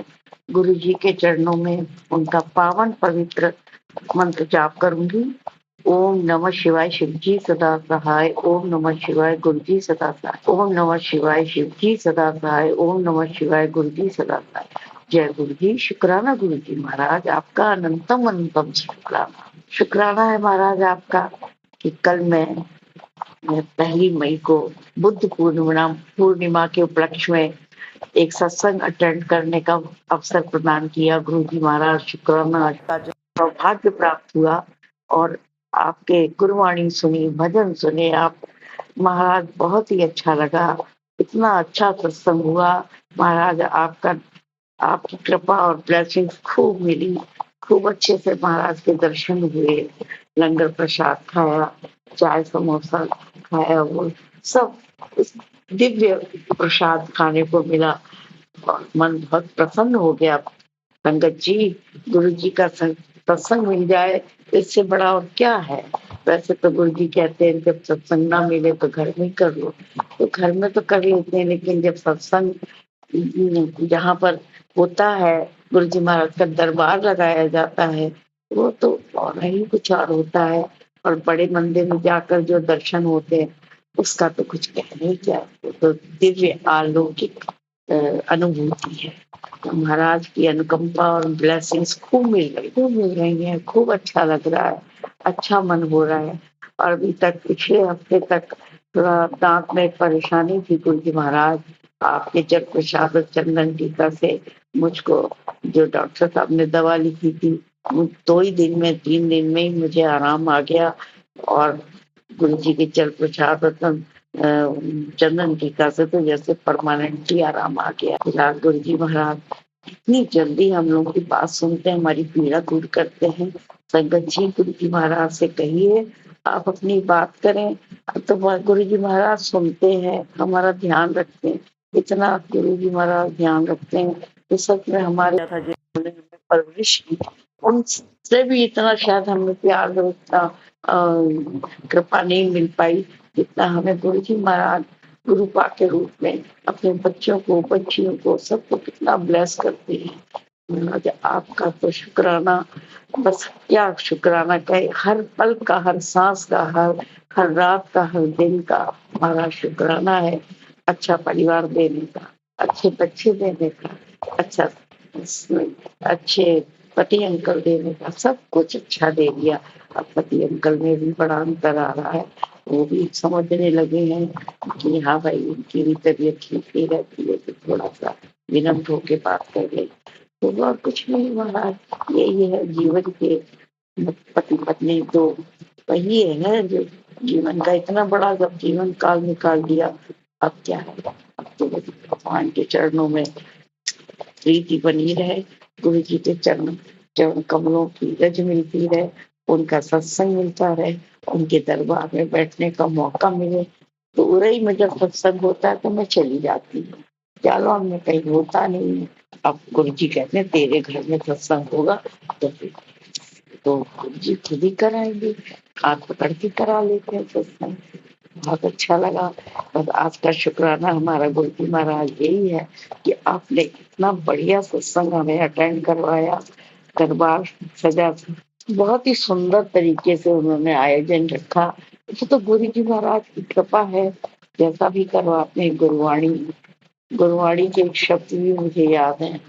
गुरुजी के चरणों में उनका पावन पवित्र मंत्र जाप करूंगी। ओम नमः शिवाय शिवजी सदा सहाय। ओम नमः शिवाय गुरुजी सदा सहाय। ओम नमः शिवाय शिवजी सदा सहाय। ओम नमः शिवाय गुरुजी सदा सहाय। जय गुरुजी। शुक्राना गुरुजी महाराज, आपका अनंतम अनंतम शुक्राना। शुक्राना है महाराज आपका कि कल मैं 1 मई को बुद्ध पूर्णिमा के उपलक्ष्य में एक सत्संग अटेंड करने का अवसर प्रदान किया। गुरुजी महाराज शुक्राना। आज का जो सौभाग्य प्राप्त हुआ और आपके गुरुवाणी सुनी, भजन सुने आप महाराज, बहुत ही अच्छा लगा। इतना अच्छा सत्संग हुआ महाराज, आपकी कृपा और ब्लेसिंग्स खूब मिली। खूब अच्छे से महाराज के दर्शन हुए, लंगर प्रसाद खाया, चाय समोसा खाया, वो सब दिव्य प्रसाद खाने को मिला और मन बहुत प्रसन्न हो गया। संगत जी, गुरु जी का सत्संग मिल जाए इससे बड़ा और क्या है। वैसे तो गुरु जी कहते हैं जब सत्संग ना मिले तो घर में कर लो, तो घर में तो कर लेते हैं, लेकिन जब सत्संग जहाँ पर होता है, गुरु जी महाराज का दरबार लगाया जाता है, वो तो और ही कुछ और होता है। और बड़े मंदिर में जाकर जो दर्शन होते हैं उसका तो कुछ कहने ही क्या, तो दिव्य अलौकिक अनुभूति है। तो महाराज की अनुकंपा और ब्लेसिंग्स खूब मिल रही हैं, खूब अच्छा लग रहा है, अच्छा मन हो रहा है। और अभी तक पिछले हफ्ते तक थोड़ा दांत में परेशानी थी गुरु जी महाराज। आपके जल प्रसाद और चंदन टीका से मुझको जो डॉक्टर साहब ने दवा लिखी थी, 2 ही दिन में 3 दिन में ही मुझे आराम आ गया। और गुरु जी के जल प्रसाद और चंदन टीका से तो जैसे परमानेंटली आराम आ गया। फिलहाल गुरु जी महाराज इतनी जल्दी हम लोग की बात सुनते हैं, हमारी पीड़ा दूर करते हैं। संगत जी गुरु जी महाराज से कहिए आप अपनी बात करें, तो गुरु जी महाराज सुनते हैं, हमारा ध्यान रखते हैं। इतना गुरु जी महाराज ध्यान रखते हैं तो सच में हमारे जिन्होंने हमें परवरिश की उनसे भी इतना शायद हमें प्यार और उतना कृपा नहीं मिल पाई जितना हमें गुरु जी महाराज गुरुपा के रूप में अपने बच्चों को, बच्चियों को, सबको कितना ब्लेस करते हैं। महाराज आपका तो शुक्राना, बस क्या शुक्राना कहे, हर पल का, हर सांस का, हर रात का, हर दिन का हमारा शुक्राना है। अच्छा परिवार देने का, अच्छे बच्चे देने का, अच्छे पति अंकल देने का, सब कुछ अच्छा दे दिया। अब पति अंकल में भी बड़ा अंतर आ रहा है, वो भी समझने लगे हैं कि हाँ भाई उनकी भी तबीयत ठीक नहीं रहती है, तो थोड़ा सा विनम्र होके बात कर ले। तो और कुछ नहीं महाराज, यही है जीवन के पति पत्नी तो वही है जो जीवन का इतना बड़ा जब जीवन काल निकाल दिया, अब क्या है। अब तो बस भगवान के चरणों में प्रीति बनी रहे, गुरु जी के चरण कमलों की रज मिलती रहे, उनका सत्संग मिलता रहे, उनके दरबार में बैठने का मौका मिले। तो उरई में जब सत्संग होता है तो मैं चली जाती हूँ, जालौन में कहीं होता नहीं है। अब गुरु जी कहते हैं तेरे घर में सत्संग होगा तो फिर तो गुरु जी खुद ही कराएंगे, हाथ पकड़ के करा लेते हैं सत्संग। बहुत अच्छा लगा। बस आज का शुक्राना हमारा गुरु जी महाराज यही है कि आपने इतना बढ़िया सत्संग हमें अटेंड करवाया, दरबार सजा बहुत ही सुंदर तरीके से उन्होंने आयोजन रखा। तो गुरु जी महाराज की कृपा है, जैसा भी करवाते हैं। गुरुवाणी के एक शब्द भी मुझे याद है,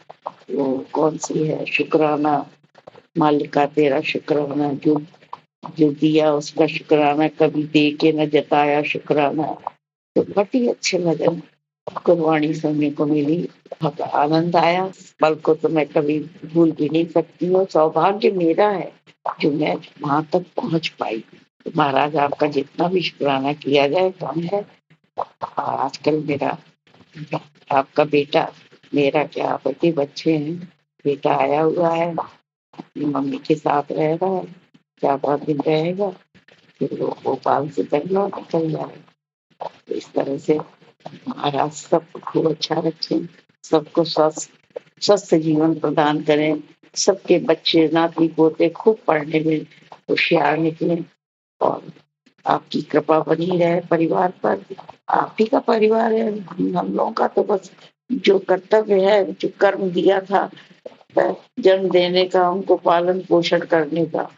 वो कौन सी है, शुक्राना मालिका तेरा शुक्राना, जो दिया उसका शुक्राना, कभी दे के न जताया शुक्राना। तो बहुत ही अच्छे भजन गुरुवाणी सुनने को मिली, बहुत आनंद आया। पल को तो मैं कभी भूल भी नहीं सकती हूँ। सौभाग्य मेरा है जो मैं वहां तक पहुंच पाई। तो महाराज आपका जितना भी शुक्राना किया जाए कम है। और आजकल मेरा आपका बेटा, मेरा क्या पति बच्चे हैं, बेटा आया हुआ है, अपनी मम्मी के साथ रह रहा है, 4-5 दिन रहेगा, फिर वो भोपाल से बेंगलोर निकल जाएगा। तो इस तरह से महाराज सबको खूब अच्छा रखें, सबको स्वस्थ जीवन प्रदान करें, सबके बच्चे नाती पोते खूब पढ़ने में होशियार निकलें और आपकी कृपा बनी रहे परिवार पर। आप ही का परिवार है, हम लोगों का तो बस जो कर्तव्य है, जो कर्म दिया था जन्म देने का, उनको पालन पोषण करने का,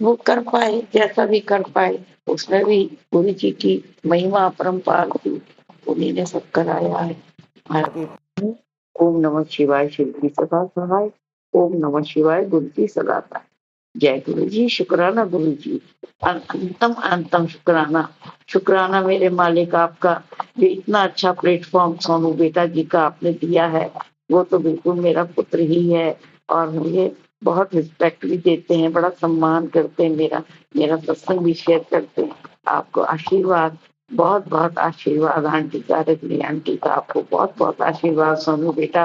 वो कर पाए, जैसा भी कर पाए। उसमें भी गुरु जी की महिमा अपरंपार थी, उन्हीं ने सब कराया है। ओम नमः शिवाय, शिव जी सदा सहाय। ओम नमः शिवाय, गुरु जी सदा सहाय। जय गुरु जी, शुक्राना गुरु जी, अंतम अंतम शुक्राना। शुक्राना मेरे मालिक आपका, जो इतना अच्छा प्लेटफॉर्म सोनू बेटा जी का आपने दिया है, वो तो बिल्कुल मेरा पुत्र ही है और मुझे बहुत रिस्पेक्ट भी देते हैं, बड़ा सम्मान करते हैं, मेरा सत्संग भी शेयर करते हैं। आपको आशीर्वाद, बहुत बहुत आशीर्वाद आंटी का, रजनी आंटी का, आपको बहुत बहुत आशीर्वाद। सोनू बेटा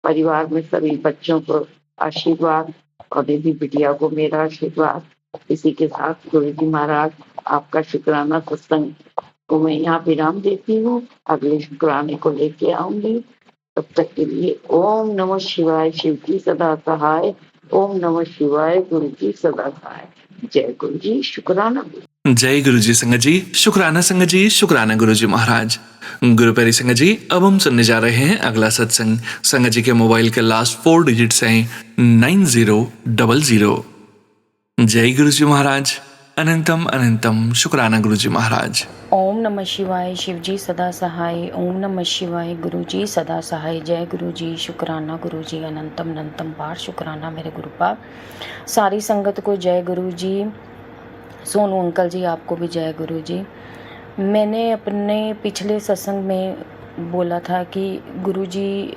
परिवार में सभी बच्चों को आशीर्वाद और दीदी बिटिया को मेरा आशीर्वाद। इसी के साथ गुरु जी महाराज आपका शुक्राना सत्संग को मैं यहाँ विराम देती हूँ, अगले शुक्राने को लेके आऊंगी। तब तक के लिए ओम नमः शिवाय, शिव जी सदा सहाय। ओम नमः शिवाय, गुरु जी सदा सहाय। जय गुरु जी, शुक्राना। जय गुरु जी संगत जी, शुक्राना संगत जी, शुक्राना गुरु जी महाराज। गुरु प्यारी संगत जी, अब हम सुनने जा रहे हैं अगला सत्संग। संगत जी के मोबाइल के लास्ट 4 डिजिट्स हैं 9000। जय गुरु जी महाराज, अनंतम अनंतम शुक्राना गुरु जी महाराज। ओम नमः शिवाय, शिव जी सदा सहाय। ओम नमः शिवाय, गुरु जी सदा सहाय। जय गुरु जी, शुक्राना गुरु जी, अनंतम अनंतम बार शुक्राना मेरे गुरु पाक। सारी संगत को जय गुरु जी। सोनू अंकल जी, आपको भी जय गुरु जी। मैंने अपने पिछले सत्संग में बोला था कि गुरु जी,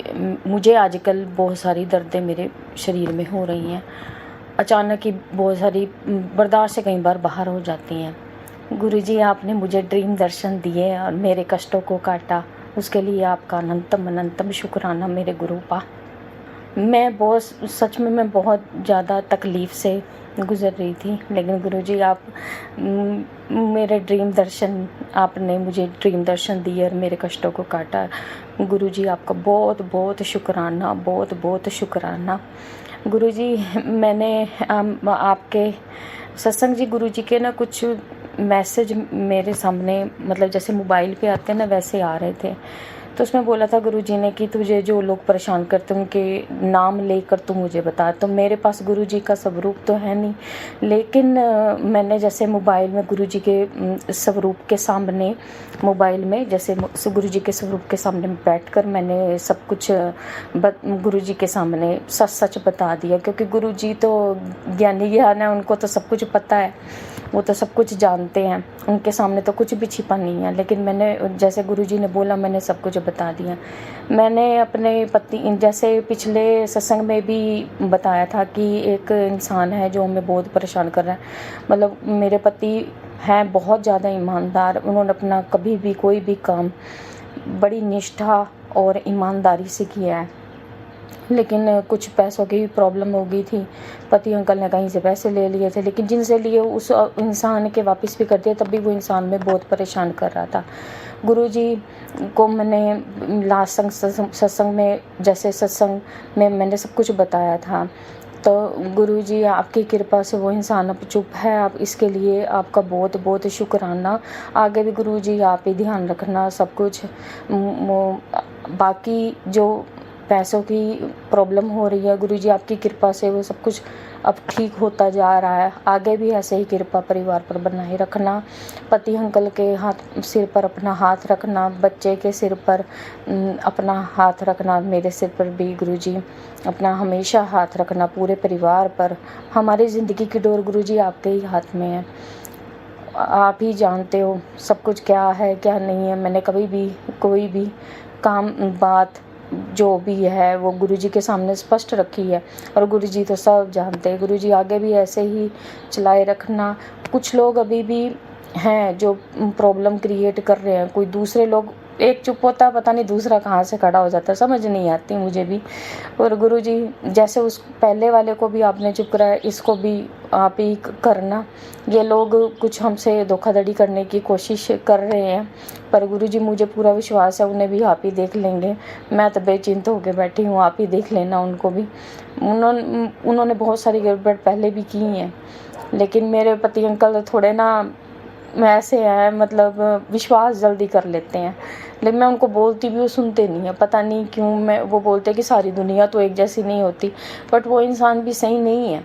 मुझे आजकल बहुत सारी दर्दें मेरे शरीर में हो रही हैं। अचानक ही बहुत सारी बर्दाश्त से कई बार बाहर हो जाती हैं। गुरु जी, आपने मुझे ड्रीम दर्शन दिए और मेरे कष्टों को काटा, उसके लिए आपका अनंतम अनंतम शुक्राना मेरे गुरुपा। मैं बहुत ज़्यादा तकलीफ़ से गुज़र रही थी, लेकिन गुरुजी आप मेरे आपने मुझे ड्रीम दर्शन दिए और मेरे कष्टों को काटा। गुरुजी, आपका बहुत बहुत शुक्राना, बहुत बहुत शुक्राना। गुरुजी, मैंने आपके सत्संग जी, गुरुजी के ना कुछ मैसेज मेरे सामने, मतलब जैसे मोबाइल पे आते हैं ना, वैसे आ रहे थे। तो उसमें बोला था गुरुजी ने कि तुझे जो लोग परेशान करते हैं उनके नाम लेकर तू मुझे बता। तो मेरे पास गुरुजी का स्वरूप तो है नहीं, लेकिन मैंने जैसे मोबाइल में गुरुजी के स्वरूप के सामने, मोबाइल में जैसे गुरुजी के स्वरूप के सामने बैठकर मैंने सब कुछ गुरुजी के सामने सच सच बता दिया, क्योंकि गुरुजी तो ज्ञानी ज्ञान है, उनको तो सब कुछ पता है, वो तो सब कुछ जानते हैं, उनके सामने तो कुछ भी छिपा नहीं है। लेकिन मैंने जैसे गुरुजी ने बोला, मैंने सब कुछ बता दिया। मैंने अपने पति, जैसे पिछले सत्संग में भी बताया था कि एक इंसान है जो हमें बहुत परेशान कर रहा है। मतलब मेरे पति हैं बहुत ज़्यादा ईमानदार, उन्होंने अपना कभी भी कोई भी काम बड़ी निष्ठा और ईमानदारी से किया है, लेकिन कुछ पैसों की प्रॉब्लम हो गई थी। पति अंकल ने कहीं से पैसे ले लिए थे, लेकिन जिनसे लिए उस इंसान के वापस भी कर दिया, तब भी वो इंसान में बहुत परेशान कर रहा था। गुरुजी को मैंने लास्ट सत्संग में, जैसे सत्संग में मैंने सब कुछ बताया था, तो गुरुजी आपकी कृपा से वो इंसान अब चुप है। आप इसके लिए आपका बहुत बहुत शुक्राना। आगे भी गुरुजी आप ही ध्यान रखना सब कुछ। बाकी जो पैसों की प्रॉब्लम हो रही है, गुरुजी आपकी कृपा से वो सब कुछ अब ठीक होता जा रहा है। आगे भी ऐसे ही कृपा परिवार पर बनाए रखना। पति अंकल के सिर पर अपना हाथ रखना, बच्चे के सिर पर अपना हाथ रखना, मेरे सिर पर भी गुरुजी अपना हमेशा हाथ रखना, पूरे परिवार पर। हमारी ज़िंदगी की डोर गुरुजी आपके ही हाथ में है। आप ही जानते हो सब कुछ क्या है क्या नहीं है। मैंने कभी भी कोई भी काम बात जो भी है वो गुरुजी के सामने स्पष्ट रखी है, और गुरुजी तो सब जानते हैं। गुरुजी आगे भी ऐसे ही चलाए रखना। कुछ लोग अभी भी हैं जो प्रॉब्लम क्रिएट कर रहे हैं, कोई दूसरे लोग, एक चुप होता है, पता नहीं दूसरा कहाँ से खड़ा हो जाता है, समझ नहीं आती मुझे भी। और गुरुजी जैसे उस पहले वाले को भी आपने चुप कराया, इसको भी आप ही करना। ये लोग कुछ हमसे धोखाधड़ी करने की कोशिश कर रहे हैं, पर गुरुजी मुझे पूरा विश्वास है उन्हें भी आप ही देख लेंगे। मैं तो बेचिंत होकर बैठी हूँ, आप ही देख लेना उनको भी। उन्होंने बहुत सारी गड़बड़ पहले भी की हैं, लेकिन मेरे पति अंकल थोड़े ना ऐसे हैं, मतलब विश्वास जल्दी कर लेते हैं। लेकिन मैं उनको बोलती भी, वो सुनते नहीं है, पता नहीं क्यों। वो बोलते हैं कि सारी दुनिया तो एक जैसी नहीं होती, बट वो इंसान भी सही नहीं है।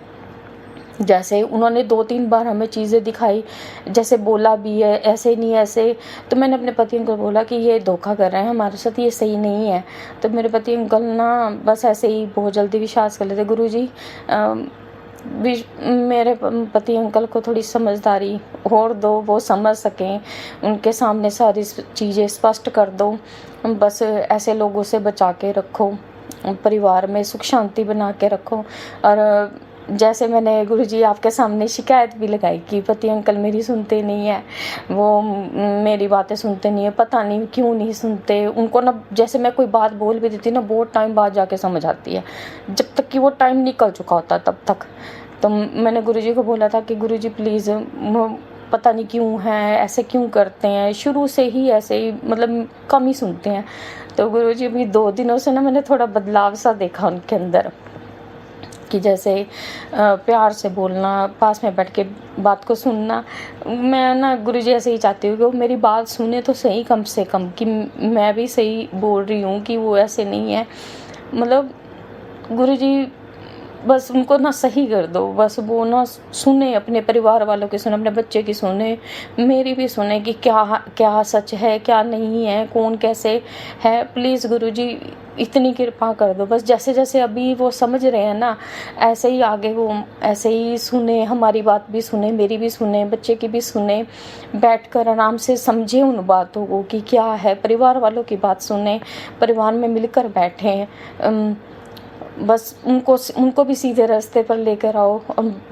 जैसे उन्होंने 2-3 बार हमें चीज़ें दिखाई, जैसे बोला भी है ऐसे नहीं ऐसे, तो मैंने अपने पति अंकल को बोला कि ये धोखा कर रहे हैं हमारे साथ, ये सही नहीं है। तो मेरे पति अंकल ना बस ऐसे ही बहुत जल्दी विश्वास कर लेते। गुरुजी मेरे पति अंकल को थोड़ी समझदारी और दो, वो समझ सकें, उनके सामने सारी चीज़ें स्पष्ट कर दो। बस ऐसे लोगों से बचा के रखो, परिवार में सुख शांति बना के रखो। और जैसे मैंने गुरुजी आपके सामने शिकायत भी लगाई कि पति अंकल मेरी सुनते नहीं है, वो मेरी बातें सुनते नहीं है, पता नहीं क्यों नहीं सुनते। उनको ना जैसे मैं कोई बात बोल भी देती ना, बहुत टाइम बाद जाके समझ आती है, जब तक कि वो टाइम निकल चुका होता तब तक। तो मैंने गुरुजी को बोला था कि गुरुजी प्लीज़, पता नहीं क्यों है, ऐसे क्यों करते हैं, शुरू से ही ऐसे ही, मतलब कम ही सुनते हैं। तो गुरुजी अभी 2 दिनों से ना मैंने थोड़ा बदलाव सा देखा उनके अंदर, कि जैसे प्यार से बोलना, पास में बैठ के बात को सुनना। मैं ना गुरुजी ऐसे ही चाहती हूँ कि वो मेरी बात सुने तो सही, कम से कम, कि मैं भी सही बोल रही हूँ, कि वो ऐसे नहीं है। मतलब गुरुजी बस उनको ना सही कर दो, बस वो ना सुने, अपने परिवार वालों की सुने, अपने बच्चे की सुने, मेरी भी सुने कि क्या क्या सच है क्या नहीं है, कौन कैसे है। प्लीज़ गुरुजी इतनी कृपा कर दो, बस जैसे जैसे अभी वो समझ रहे हैं ना, ऐसे ही आगे वो ऐसे ही सुने, हमारी बात भी सुने, मेरी भी सुने, बच्चे की भी सुने, बैठकर आराम से समझे उन बातों को कि क्या है, परिवार वालों की बात सुने, परिवार में मिलकर बैठें। बस उनको भी सीधे रास्ते पर लेकर आओ।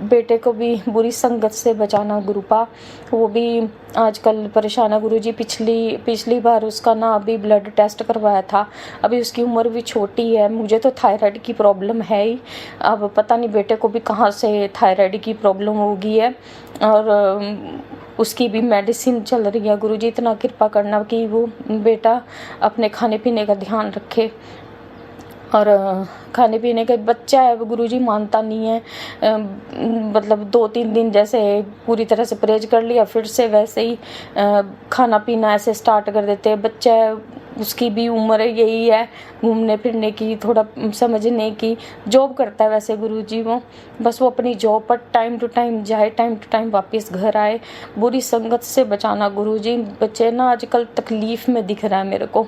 बेटे को भी बुरी संगत से बचाना गुरुपा, वो भी आजकल परेशान है गुरुजी। पिछली बार उसका ना अभी ब्लड टेस्ट करवाया था, अभी उसकी उम्र भी छोटी है, मुझे तो थायराइड की प्रॉब्लम है ही, अब पता नहीं बेटे को भी कहाँ से थायराइड की प्रॉब्लम होगी है, और उसकी भी मेडिसिन चल रही है। गुरुजी इतना कृपा करना कि वो बेटा अपने खाने पीने का ध्यान रखे, और खाने पीने का बच्चा है गुरुजी, मानता नहीं है। मतलब 2-3 दिन जैसे पूरी तरह से परहेज कर लिया, फिर से वैसे ही खाना पीना ऐसे स्टार्ट कर देते हैं। बच्चा है, उसकी भी उम्र यही है घूमने फिरने की, थोड़ा समझने की। जॉब करता है वैसे गुरुजी वो, बस वो अपनी जॉब पर टाइम टू टाइम जाए, टाइम टू टाइम वापस घर आए। बुरी संगत से बचाना गुरुजी। बच्चे ना आजकल तकलीफ़ में दिख रहा है मेरे को,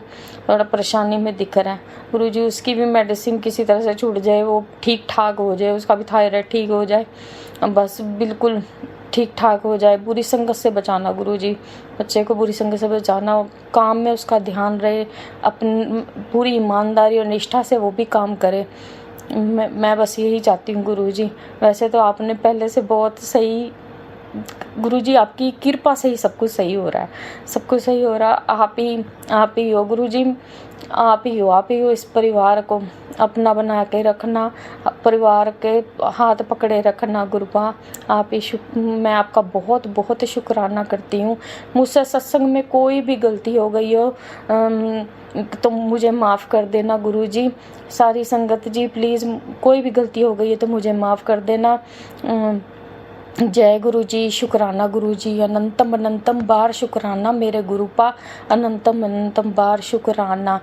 थोड़ा परेशानी में दिख रहा है गुरुजी। उसकी भी मेडिसिन किसी तरह से छूट जाए, वो ठीक ठाक हो जाए, उसका भी थायराइड ठीक हो जाए, बस बिल्कुल ठीक ठाक हो जाए। बुरी संगत से बचाना गुरुजी, बच्चे को बुरी संगत से बचाना, काम में उसका ध्यान रहे, अपनी पूरी ईमानदारी और निष्ठा से वो भी काम करे। मैं बस यही चाहती हूँ गुरुजी। वैसे तो आपने पहले से बहुत सही, गुरुजी आपकी कृपा से ही सब कुछ सही हो रहा है, सब कुछ सही हो रहा। आप ही हो गुरुजी, आप ही हो इस परिवार को अपना बना के रखना, परिवार के हाथ पकड़े रखना गुरुपा। मैं आपका बहुत बहुत शुक्राना करती हूँ। मुझसे सत्संग में कोई भी गलती हो गई हो तो मुझे माफ़ कर देना गुरुजी। सारी संगत जी प्लीज़, कोई भी गलती हो गई है तो मुझे माफ़ कर देना। जय गुरुजी, शुक्राना गुरुजी, अनंतम अनंतम बार शुक्राना मेरे गुरुपा, अनंतम अनंतम बार शुक्राना।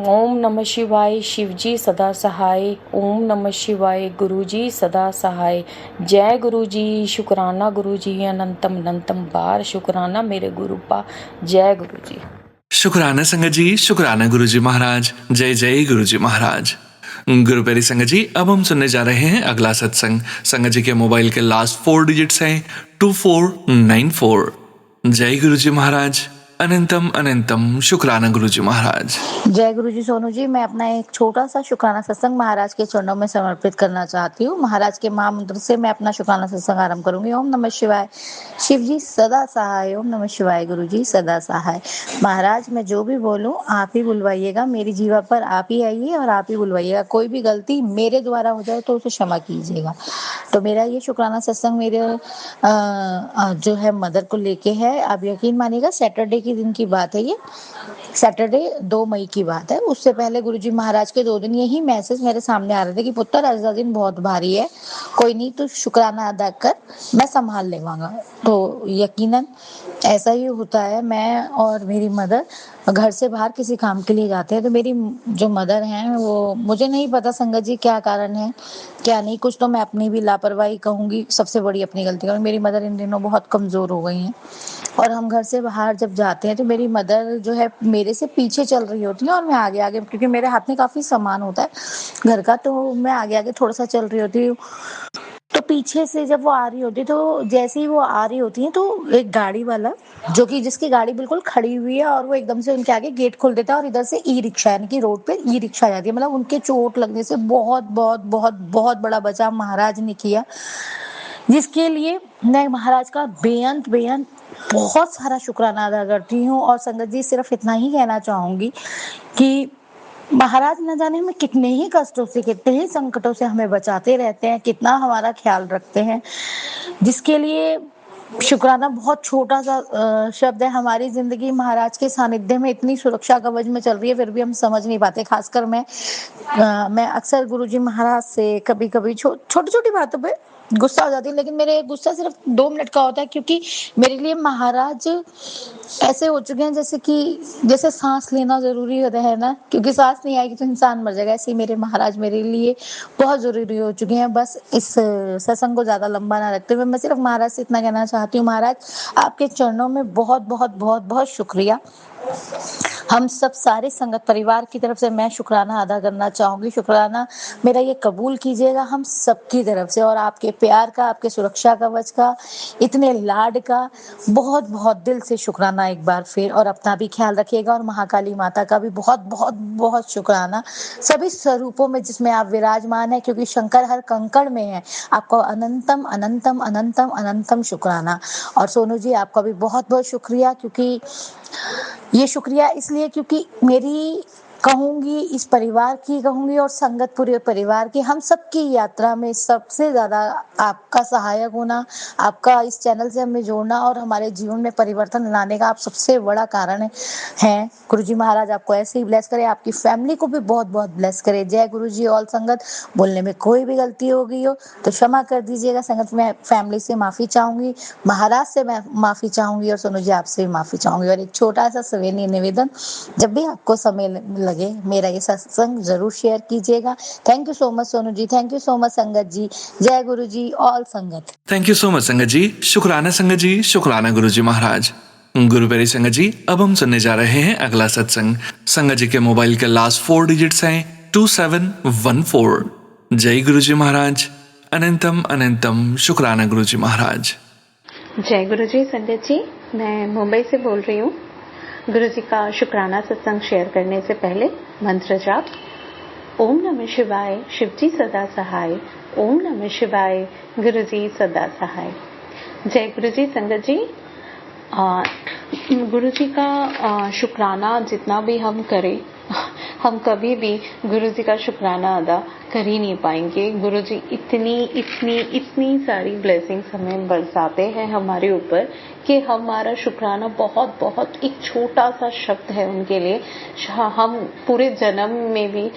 ओम नमः शिवाय, शिवजी सदा सहाय। ओम नमः शिवाय, गुरुजी सदा सहाय। जय गुरुजी, शुक्राना गुरुजी, अनंतम अनंतम बार शुक्राना मेरे गुरुपा। जय गुरुजी। शुक्राना संगत जी, शुक्राना गुरुजी महाराज। जय जय गुरुजी महाराज। गुरु प्यारी संगत जी, अब हम सुनने जा रहे हैं अगला सत्संग। संगत जी के मोबाइल के लास्ट 4 डिजिट्स हैं 2494। जय गुरुजी महाराज। अनंतम अनंतम शुक्राना गुरुजी महाराज। जय गुरुजी सोनू जी, मैं अपना एक छोटा सा शुक्राना सत्संग महाराज के चरणों में समर्पित करना चाहती हूँ। महाराज के महामंत्र से मैं अपना शुक्राना सत्संग आरंभ करूंगी। ओम नमः शिवाय, शिव जी सदा सहाय। ओम नमः शिवाय, गुरु जी सदा सहाय। महाराज मैं जो भी बोलूं आप ही बुलवाइएगा, मेरी जीवा पर आप ही आइए और आप ही बुलवाइएगा। कोई भी गलती मेरे द्वारा हो जाए तो उसे क्षमा कीजिएगा। तो मेरा ये शुक्राना सत्संग मेरे जो है मदर को लेके है। आप यकीन मानिएगा सैटरडे के दिन की बात है, ये सैटरडे 2 मई की बात है। उससे पहले गुरुजी महाराज के 2 दिन यही मैसेज मेरे सामने आ रहे थे कि पुत्र आज का दिन बहुत भारी है, कोई नहीं तो शुक्राना अदा कर, मैं संभाल लेवांगा। तो यकीनन ऐसा ही होता है। मैं और मेरी मदर घर से बाहर किसी काम के लिए जाते हैं तो मेरी जो मदर हैं वो, मुझे नहीं पता संगत जी क्या कारण है क्या नहीं, कुछ तो मैं अपनी भी लापरवाही कहूंगी, सबसे बड़ी अपनी गलती कहूंगी। मेरी मदर इन दिनों बहुत कमजोर हो गई हैं और हम घर से बाहर जब जाते हैं तो मेरी मदर जो है मेरे से पीछे चल रही होती है और मैं आगे आगे, क्योंकि मेरे हाथ में काफी सामान होता है घर का, तो मैं आगे आगे थोड़ा सा चल रही होती हूँ। तो पीछे से जब वो आ रही होती तो जैसे ही वो आ रही होती है तो एक गाड़ी वाला, जो कि जिसकी गाड़ी बिल्कुल खड़ी हुई है, और वो एकदम से उनके आगे गेट खोल देता है और इधर से ई रिक्शा, यानी कि रोड पे ई रिक्शा आ जाती है। मतलब उनके चोट लगने से बहुत बहुत बहुत बहुत बड़ा बचाव महाराज ने किया, जिसके लिए मैं महाराज का बेअंत बेअंत बहुत सारा शुक्राना अदा करती हूँ। और संगत जी सिर्फ इतना ही कहना चाहूंगी कि महाराज न जाने हमें कितने ही कष्टों से, कितने ही संकटों से हमें बचाते रहते हैं, कितना हमारा ख्याल रखते हैं, जिसके लिए शुक्राना बहुत छोटा सा शब्द है। हमारी जिंदगी महाराज के सानिध्य में इतनी सुरक्षा कवच में चल रही है, फिर भी हम समझ नहीं पाते। खासकर मैं अक्सर गुरुजी महाराज से कभी कभी छोटी छोटी बातों पे गुस्सा हो जाती हूँ, लेकिन मेरे गुस्सा सिर्फ 2 मिनट का होता है, क्योंकि मेरे लिए महाराज ऐसे हो चुके हैं जैसे सांस लेना जरूरी होता है ना, क्योंकि सांस नहीं आएगी तो इंसान मर जाएगा। ऐसे ही मेरे महाराज मेरे लिए बहुत जरूरी हो चुके हैं। बस इस सत्संग को ज्यादा लंबा ना रखते हुए मैं सिर्फ महाराज से इतना कहना चाहती हूँ, महाराज आपके चरणों में बहुत बहुत बहुत बहुत शुक्रिया। हम सब सारे संगत परिवार की तरफ से मैं शुक्राना अदा करना चाहूंगी। शुक्राना मेरा ये कबूल कीजिएगा हम सबकी तरफ से, और आपके प्यार का, आपके सुरक्षा कवच का, इतने लाड का बहुत बहुत दिल से शुक्राना एक बार फिर। और अपना भी ख्याल रखिएगा, और महाकाली माता का भी बहुत बहुत बहुत शुक्राना सभी स्वरूपों में जिसमें आप विराजमान है, क्योंकि शंकर हर कंकड़ में है। आपको अनंतम अनंतम अनंतम अनंतम शुक्राना। और सोनू जी आपका भी बहुत बहुत शुक्रिया, क्योंकि ये शुक्रिया इसलिए क्योंकि मेरी कहूंगी, इस परिवार की कहूंगी, और संगत पूरे परिवार की, हम सबकी यात्रा में सबसे ज्यादा आपका सहायक होना, आपका इस चैनल से हमें जोड़ना और हमारे जीवन में परिवर्तन लाने का आप सबसे बड़ा कारण है। गुरुजी महाराज आपको ऐसे ही ब्लेस करे, आपकी फैमिली को भी बहुत बहुत ब्लेस करे। जय गुरुजी। ऑल संगत, बोलने में कोई भी गलती हो गई हो तो क्षमा कर दीजिएगा। संगत में फैमिली से माफी चाहूंगी, महाराज से मैं माफी चाहूंगी, और सोनू जी आपसे भी माफी चाहूंगी। और एक छोटा सा सविनय निवेदन, जब भी आपको समय लगे मेरा ये सत्संग जरूर शेयर कीजिएगा। Thank you so much Sonu ji, thank you so much संगत जी। जय गुरु जी। ऑल संगत। थैंक यू सो मच संगत जी। शुक्राना संगत जी, शुक्राना गुरुजी महाराज। गुरु प्यारी संगत जी, अब हम सुनने जा रहे हैं अगला सत्संग। संगत जी के मोबाइल के लास्ट 4 डिजिट्स हैं 2714। जय गुरुजी महाराज। अनंतम अनंतम शुक्राना गुरुजी महाराज। जय गुरु जी। संगत जी, मैं मुंबई से बोल रही हूँ। गुरु जी का शुक्राना सत्संग शेयर करने से पहले मंत्र जाप। ओम नमः शिवाय, शिव जी सदा सहाय। ओम नमः शिवाय, गुरु जी सदा सहाय। जय गुरु जी। संगत जी, गुरु जी का शुक्राना जितना भी हम करें, हम कभी भी गुरु जी का शुक्राना अदा कर ही नहीं पाएंगे। गुरु जी इतनी इतनी इतनी सारी ब्लेसिंग्स हमें बरसाते हैं हमारे ऊपर कि हमारा शुक्राना बहुत बहुत एक छोटा सा शब्द है उनके लिए। हम पूरे जन्म में भी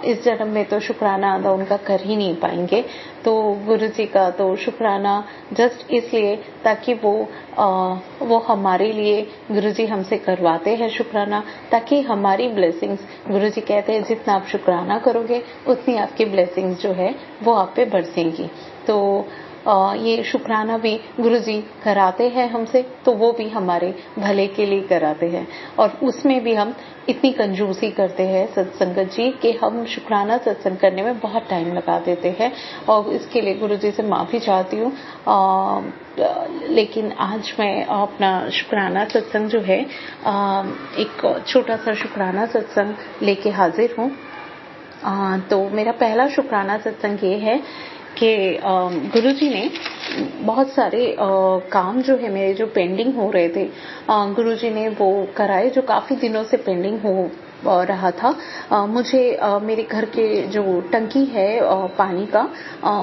इस जन्म में तो शुक्राना अदा उनका कर ही नहीं पाएंगे। तो गुरु जी का तो शुक्राना जस्ट इसलिए ताकि वो हमारे लिए गुरु जी हमसे करवाते हैं शुक्राना, ताकि हमारी ब्लेसिंग्स, गुरु जी कहते हैं जितना आप शुक्राना करोगे उतनी आपकी ब्लेसिंग्स जो है वो आप पे बरसेंगी। तो ये शुक्राना भी गुरु जी कराते हैं हमसे, तो वो भी हमारे भले के लिए कराते हैं। और उसमें भी हम इतनी कंजूसी करते हैं सत्संगत जी कि हम शुक्राना सत्संग करने में बहुत टाइम लगा देते हैं, और इसके लिए गुरु जी से माफी चाहती हूँ। लेकिन आज मैं अपना शुक्राना सत्संग जो है एक छोटा सा शुक्राना सत्संग लेके हाजिर हूँ। तो मेरा पहला शुक्राना सत्संग ये है कि गुरुजी ने बहुत सारे काम जो है मेरे जो पेंडिंग हो रहे थे, गुरुजी ने वो कराए जो काफी दिनों से पेंडिंग हो रहा था। मुझे मेरे घर के जो टंकी है पानी का,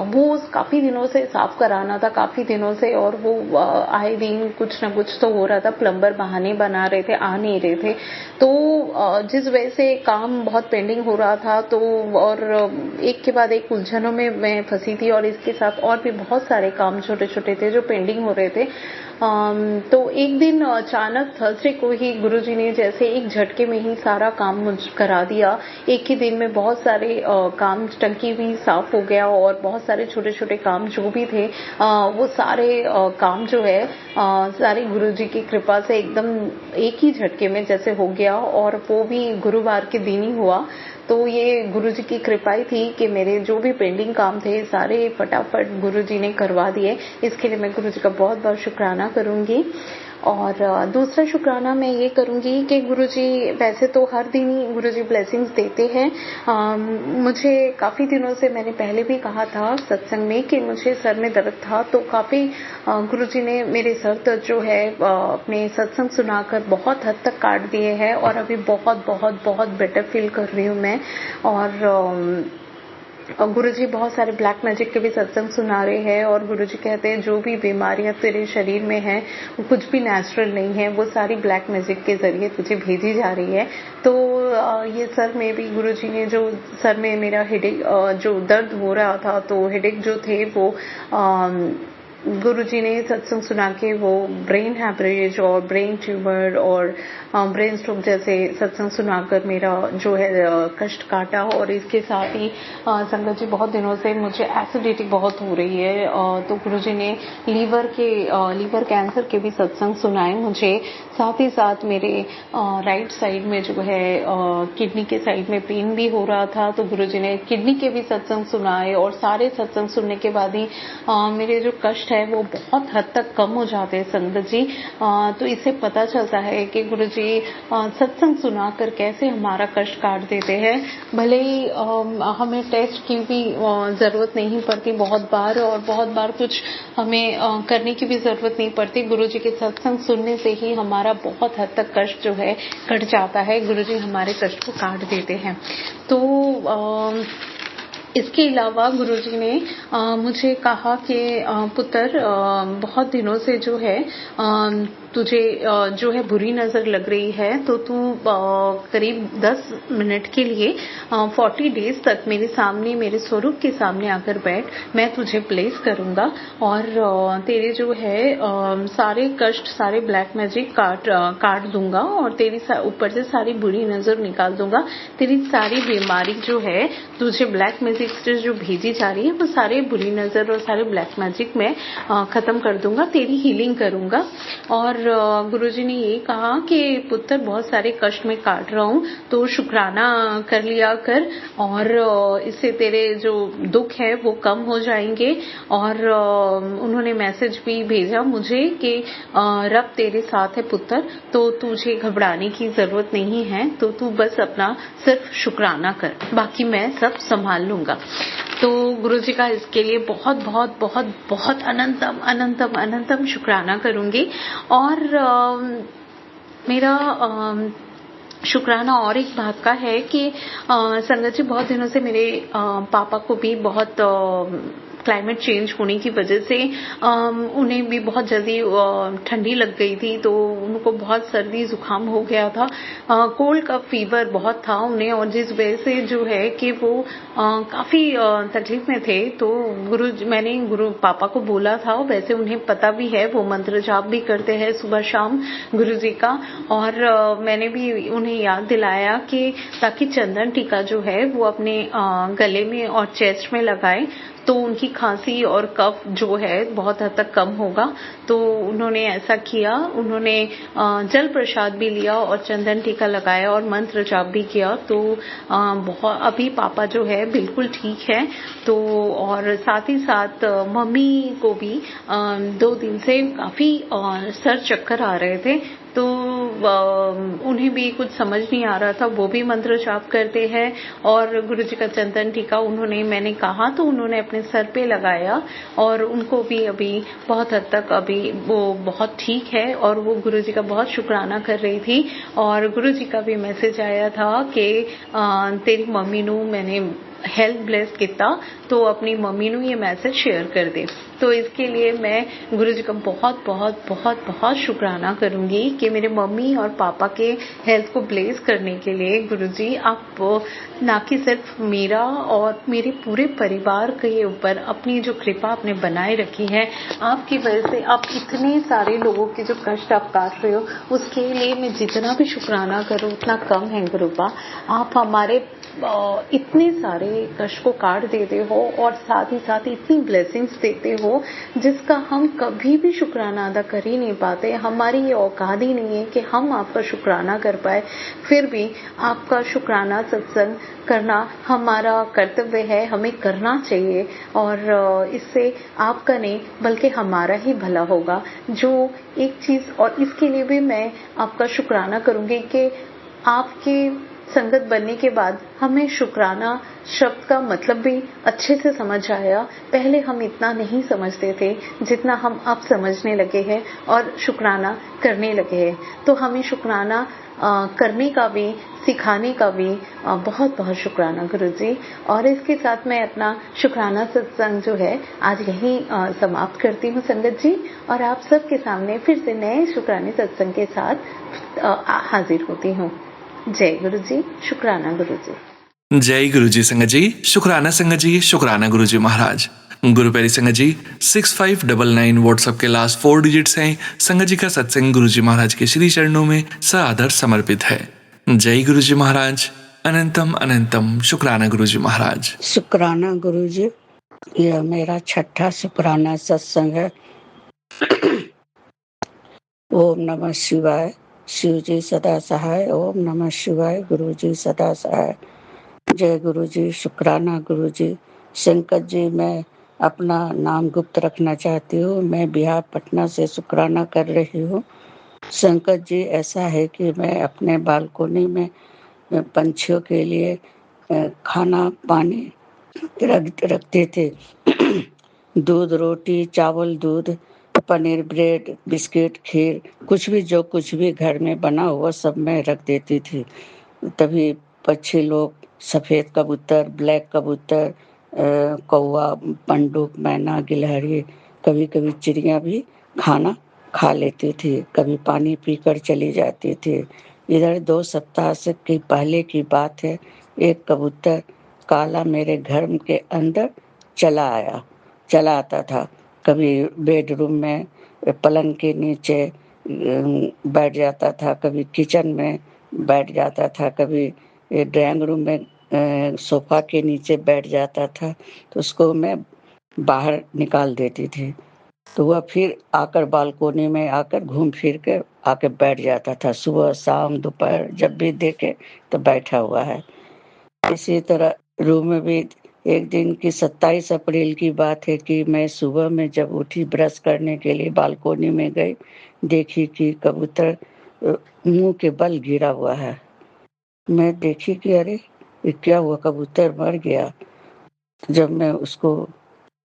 वो काफी दिनों से साफ कराना था, काफी दिनों से, और वो आए दिन कुछ ना कुछ तो हो रहा था। प्लम्बर बहाने बना रहे थे, आ नहीं रहे थे। तो जिस वजह से काम बहुत पेंडिंग हो रहा था, तो और एक के बाद एक उलझनों में मैं फंसी थी, और इसके साथ और भी बहुत सारे काम छोटे छोटे थे जो पेंडिंग हो रहे थे। तो एक दिन अचानक थर्सडे को ही गुरुजी ने जैसे एक झटके में ही सारा काम मुझ करा दिया। एक ही दिन में बहुत सारे काम, टंकी भी साफ हो गया, और बहुत सारे छोटे छोटे काम जो भी थे वो सारे काम जो है सारे गुरुजी की कृपा से एकदम एक ही झटके में जैसे हो गया, और वो भी गुरुवार के दिन ही हुआ। तो ये गुरुजी की कृपा ही थी कि मेरे जो भी पेंडिंग काम थे सारे फटाफट गुरुजी ने करवा दिए। इसके लिए मैं गुरुजी का बहुत बहुत शुक्राना करूंगी। और दूसरा शुक्राना मैं ये करूंगी कि गुरुजी वैसे तो हर दिन ही गुरुजी ब्लेसिंग्स देते हैं। मुझे काफी दिनों से, मैंने पहले भी कहा था सत्संग में कि मुझे सर में दर्द था, तो काफी गुरुजी ने मेरे सर दर्द जो है अपने सत्संग सुनाकर बहुत हद तक काट दिए हैं, और अभी बहुत बहुत बहुत बेटर फील कर रही हूँ मैं। और गुरुजी बहुत सारे ब्लैक मैजिक के भी सत्संग सुना रहे हैं और गुरुजी कहते हैं जो भी बीमारियां तेरे शरीर में है वो कुछ भी नेचुरल नहीं है, वो सारी ब्लैक मैजिक के जरिए तुझे भेजी जा रही है। तो ये सर में भी गुरुजी ने जो सर में मेरा हेडेक जो दर्द हो रहा था, तो हेडेक जो थे वो गुरुजी ने सत्संग सुना के वो ब्रेन हैमरेज और ब्रेन ट्यूमर और ब्रेन स्ट्रोक जैसे सत्संग सुनाकर मेरा जो है कष्ट काटा। और इसके साथ ही संगत जी बहुत दिनों से मुझे एसिडिटी बहुत हो रही है, तो गुरुजी ने लीवर कैंसर के भी सत्संग सुनाए मुझे। साथ ही साथ मेरे राइट साइड में जो है किडनी के साइड में पेन भी हो रहा था, तो गुरुजी ने किडनी के भी सत्संग सुनाए। और सारे सत्संग सुनने के बाद ही मेरे जो कष्ट है वो बहुत हद तक कम हो जाते हैं संगत जी। तो इससे पता चलता है कि गुरुजी सत्संग सुनाकर कैसे हमारा कष्ट काट देते हैं। भले ही हमें टेस्ट की भी जरूरत नहीं पड़ती बहुत बार, और बहुत बार कुछ हमें करने की भी जरूरत नहीं पड़ती। गुरुजी के सत्संग सुनने से ही हमारा बहुत हद तक कष्ट जो है कट जाता है। गुरुजी हमारे कष्ट को काट देते हैं। तो इसके अलावा गुरुजी ने मुझे कहा कि पुत्र बहुत दिनों से जो है तुझे जो है बुरी नजर लग रही है, तो तू करीब 10 मिनट के लिए 40 डेज तक मेरे सामने, मेरे स्वरूप के सामने आकर बैठ, मैं तुझे प्लेस करूंगा और तेरे जो है सारे कष्ट, सारे ब्लैक मैजिक काट दूंगा और तेरी ऊपर से सारी बुरी नजर निकाल दूंगा। तेरी सारी बीमारी जो है तुझे ब्लैक मैजिक से जो भेजी जा रही है वो सारे बुरी नजर और सारे ब्लैक मैजिक में खत्म कर दूंगा, तेरी हीलिंग करूंगा। और गुरुजी ने ये कहा कि पुत्र बहुत सारे कष्ट में काट रहा हूँ, तो शुक्राना कर लिया कर और इससे तेरे जो दुख है वो कम हो जाएंगे। और उन्होंने मैसेज भी भेजा मुझे कि रब तेरे साथ है पुत्र, तो तुझे घबराने की जरूरत नहीं है, तो तू बस अपना सिर्फ शुक्राना कर, बाकी मैं सब संभाल लूंगा। तो गुरुजी का इसके लिए बहुत बहुत बहुत बहुत अनंतम अनंतम अनंतम शुक्राना करूंगी। और मेरा शुक्राना और एक बात का है कि संगत जी बहुत दिनों से मेरे पापा को भी बहुत क्लाइमेट चेंज होने की वजह से उन्हें भी बहुत जल्दी ठंडी लग गई थी, तो उनको बहुत सर्दी जुकाम हो गया था, कोल्ड का फीवर बहुत था उन्हें, और जिस वजह से जो है कि वो काफी तकलीफ में थे। तो मैंने गुरु पापा को बोला था, वैसे उन्हें पता भी है, वो मंत्र जाप भी करते हैं सुबह शाम गुरुजी का, और मैंने भी उन्हें याद दिलाया कि ताकि चंदन टीका जो है वो अपने गले में और चेस्ट में लगाए, तो उनकी खांसी और कफ जो है बहुत हद तक कम होगा। तो उन्होंने ऐसा किया, उन्होंने जल प्रसाद भी लिया और चंदन टीका लगाया और मंत्र जाप भी किया। तो बहुत अभी पापा जो है बिल्कुल ठीक है। तो और साथ ही साथ मम्मी को भी 2 दिन से काफी सर चक्कर आ रहे थे, तो उन्हें भी कुछ समझ नहीं आ रहा था, वो भी मंत्र जाप करते हैं। और गुरुजी का चंदन टीका उन्होंने, मैंने कहा तो उन्होंने अपने सर पे लगाया और उनको भी अभी बहुत हद तक अभी वो बहुत ठीक है, और वो गुरुजी का बहुत शुक्राना कर रही थी। और गुरुजी का भी मैसेज आया था कि तेरी मम्मी नू मैंने हेल्थ ब्लेस किया, तो अपनी मम्मी नू ये मैसेज शेयर कर दे। तो इसके लिए मैं गुरुजी का बहुत बहुत बहुत बहुत शुक्राना करूंगी कि मेरे मम्मी और पापा के हेल्थ को ब्लेस करने के लिए गुरुजी आप ना कि सिर्फ मेरा और मेरे पूरे परिवार के ऊपर अपनी जो कृपा आपने बनाए रखी है, आपकी वजह से आप इतने सारे लोगों के जो कष्ट आप काट रहे हो, उसके लिए मैं जितना भी शुक्राना करूं उतना कम है गुरुपा। आप हमारे इतने सारे कष्ट को काट देते हो और साथ ही साथ इतनी ब्लेसिंग्स देते हो जिसका हम कभी भी शुक्राना अदा कर ही नहीं पाते। हमारी ये औकात ही नहीं है कि हम आपका शुक्राना कर पाए, फिर भी आपका शुक्राना सत्संग करना हमारा कर्तव्य है, हमें करना चाहिए। और इससे आपका नहीं बल्कि हमारा ही भला होगा। जो एक चीज, और इसके लिए भी मैं आपका शुक्राना करूंगी कि आपके संगत बनने के बाद हमें शुक्राना शब्द का मतलब भी अच्छे से समझ आया। पहले हम इतना नहीं समझते थे जितना हम अब समझने लगे हैं और शुक्राना करने लगे हैं। तो हमें शुक्राना करने का भी, सिखाने का भी बहुत बहुत शुक्राना गुरुजी। और इसके साथ मैं अपना शुक्राना सत्संग जो है आज यहीं समाप्त करती हूँ संगत जी, और आप सबके सामने फिर से नए शुक्राने सत्संग के साथ हाजिर होती हूँ। जय गुरुजी, शुक्राना गुरुजी। जय गुरुजी संगत जी, शुक्राना संगत जी, शुक्राना गुरुजी महाराज। गुरु प्यारी संगत जी, 6599 व्हाट्सएप के लास्ट 4 डिजिट्स हैं। संगत जी का सत्संग गुरुजी महाराज के श्री चरणों में सादर समर्पित है। जय गुरुजी महाराज, अनंतम अनंतम शुक्राना गुरुजी महाराज। शुक्राना गुरुजी, यह मेरा छठा शुक्राना सत्संग है। ओम नमः शिवाय, शिव जी सदा सहाय। ओम नमः शिवाय, गुरु जी सदा सहाय। जय गुरु जी, शुक्राना गुरु जी। संकट जी, मैं अपना नाम गुप्त रखना चाहती हूँ। मैं बिहार पटना से शुक्राना कर रही हूँ। संकट जी, ऐसा है कि मैं अपने बालकोनी में पंछियों के लिए खाना पानी रखते थे। दूध, रोटी, चावल, दूध, पनीर, ब्रेड, बिस्किट, खीर, कुछ भी घर में बना हुआ सब मैं रख देती थी। तभी पक्षी लोग, सफ़ेद कबूतर, ब्लैक कबूतर, कौवा, पंडुक, मैना, गिलहरी, कभी कभी चिड़िया भी खाना खा लेती थी, कभी पानी पीकर चली जाती थी। इधर 2 सप्ताह से की पहले की बात है, एक कबूतर काला मेरे घर के अंदर चला आता था। कभी बेडरूम में पलंग के नीचे बैठ जाता था, कभी किचन में बैठ जाता था, कभी ड्राइंग रूम में सोफा के नीचे बैठ जाता था। तो उसको मैं बाहर निकाल देती थी, तो वह फिर आकर बालकोनी में आकर घूम फिर के आकर बैठ जाता था। सुबह शाम दोपहर जब भी देखे तो बैठा हुआ है। इसी तरह रूम में भी एक दिन की 27 अप्रैल की बात है कि मैं सुबह में जब उठी ब्रश करने के लिए बालकोनी में गई, देखी कि कबूतर मुंह के बल गिरा हुआ है। मैं देखी कि अरे ये क्या हुआ, कबूतर मर गया। जब मैं उसको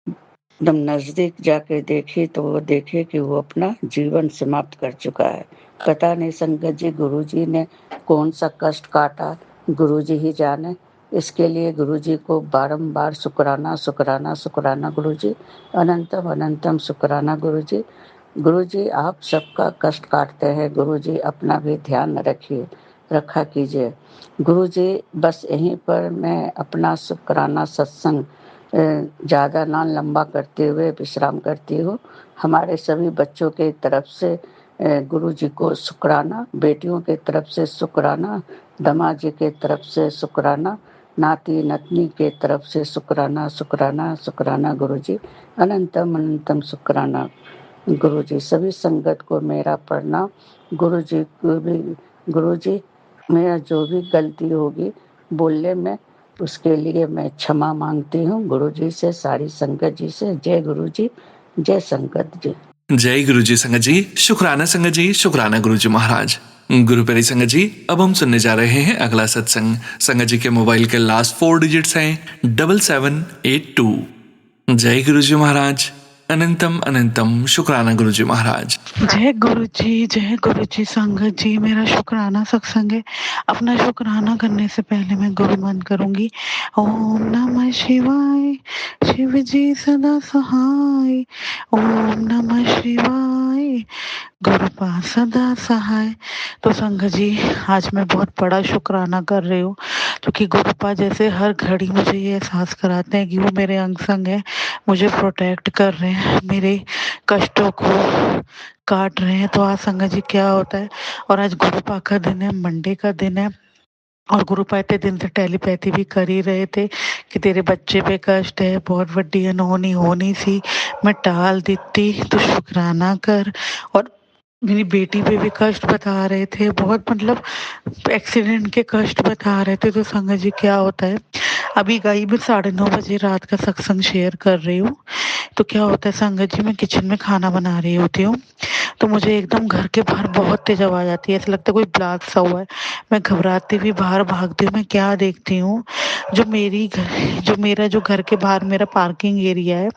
एकदम नजदीक जाके देखी तो वो देखे कि वो अपना जीवन समाप्त कर चुका है। पता नहीं संगत जी, गुरुजी ने कौन सा कष्ट काटा, गुरुजी ही जाने। इसके लिए गुरुजी को बारंबार शुक्राना शुक्राना शुक्राना गुरुजी, अनंतम अनंतम शुक्राना गुरुजी। गुरुजी आप सबका कष्ट काटते हैं, गुरुजी अपना भी ध्यान रखा कीजिए। गुरुजी, बस यहीं पर मैं अपना शुक्राना सत्संग ज़्यादा ना लंबा करते हुए विश्राम करती हूँ। हमारे सभी बच्चों के तरफ से गुरुजी को शुक्राना, बेटियों के तरफ से शुक्राना, दामाद जी के तरफ से शुक्राना, नाती नतनी के तरफ से शुक्राना शुक्राना शुक्राना गुरुजी, अनंतम अनंतम शुक्राना गुरुजी। सभी संगत को मेरा प्रणाम। गुरुजी को भी, गुरुजी मेरा जो भी गलती होगी बोलने में, उसके लिए मैं क्षमा मांगती हूँ गुरुजी से, सारी संगत जी से। जय गुरुजी, जय संगत जी। जय गुरुजी संगत जी, शुक्राना संगत जी, शुक्राना गुरुजी महाराज। गुरु प्यारी संगत जी, अब हम सुनने जा रहे हैं अगला सत्संग। संगत जी के मोबाइल के लास्ट 4 डिजिट्स हैं 7782। जय गुरुजी महाराज, अनंतम अनंतम शुक्राना गुरुजी महाराज। जय गुरुजी संगत जी, मेरा शुक्राना सत्संग है। अपना शुक्राना करने से पहले मैं गुरु मंत्र करूंगी। ओम नमः शिवाय, शिव जी सदा सहाय। ओम नमः शिवाय, गुरुपा सदा सहाय। तो संगत जी, आज मैं बहुत बड़ा शुक्राना कर रही हूँ, क्योंकि गुरुपा जैसे हर घड़ी मुझे ये एहसास कराते हैं कि वो मेरे अंग संग है, मुझे प्रोटेक्ट कर रहे हैं, मेरे कष्टों को काट रहे हैं। तो आज संगत जी क्या होता है, और आज गुरुपा का दिन है, मंडे का दिन है, और गुरुपा इतने दिन से टेलीपैथी भी कर ही रहे थे कि तेरे बच्चे पे कष्ट है, बहुत बड़ी अनहोनी होनी सी, मैं टाल देती तो शुक्राना कर। और मेरी बेटी पे भी कष्ट बता रहे थे, बहुत मतलब एक्सीडेंट के कष्ट बता रहे थे। तो संगत जी क्या होता है, अभी गई मैं 9:30 बजे रात का सत्संग शेयर कर रही हूँ। तो क्या होता है संगत जी, मैं किचन में खाना बना रही होती हूँ, तो मुझे एकदम घर के बाहर बहुत तेज आवाज आती है, ऐसा लगता है कोई ब्लास्ट सा हुआ है। मैं घबराती हुई बाहर भागती हूँ। मैं क्या देखती हूँ, जो मेरा जो घर के बाहर मेरा पार्किंग एरिया है,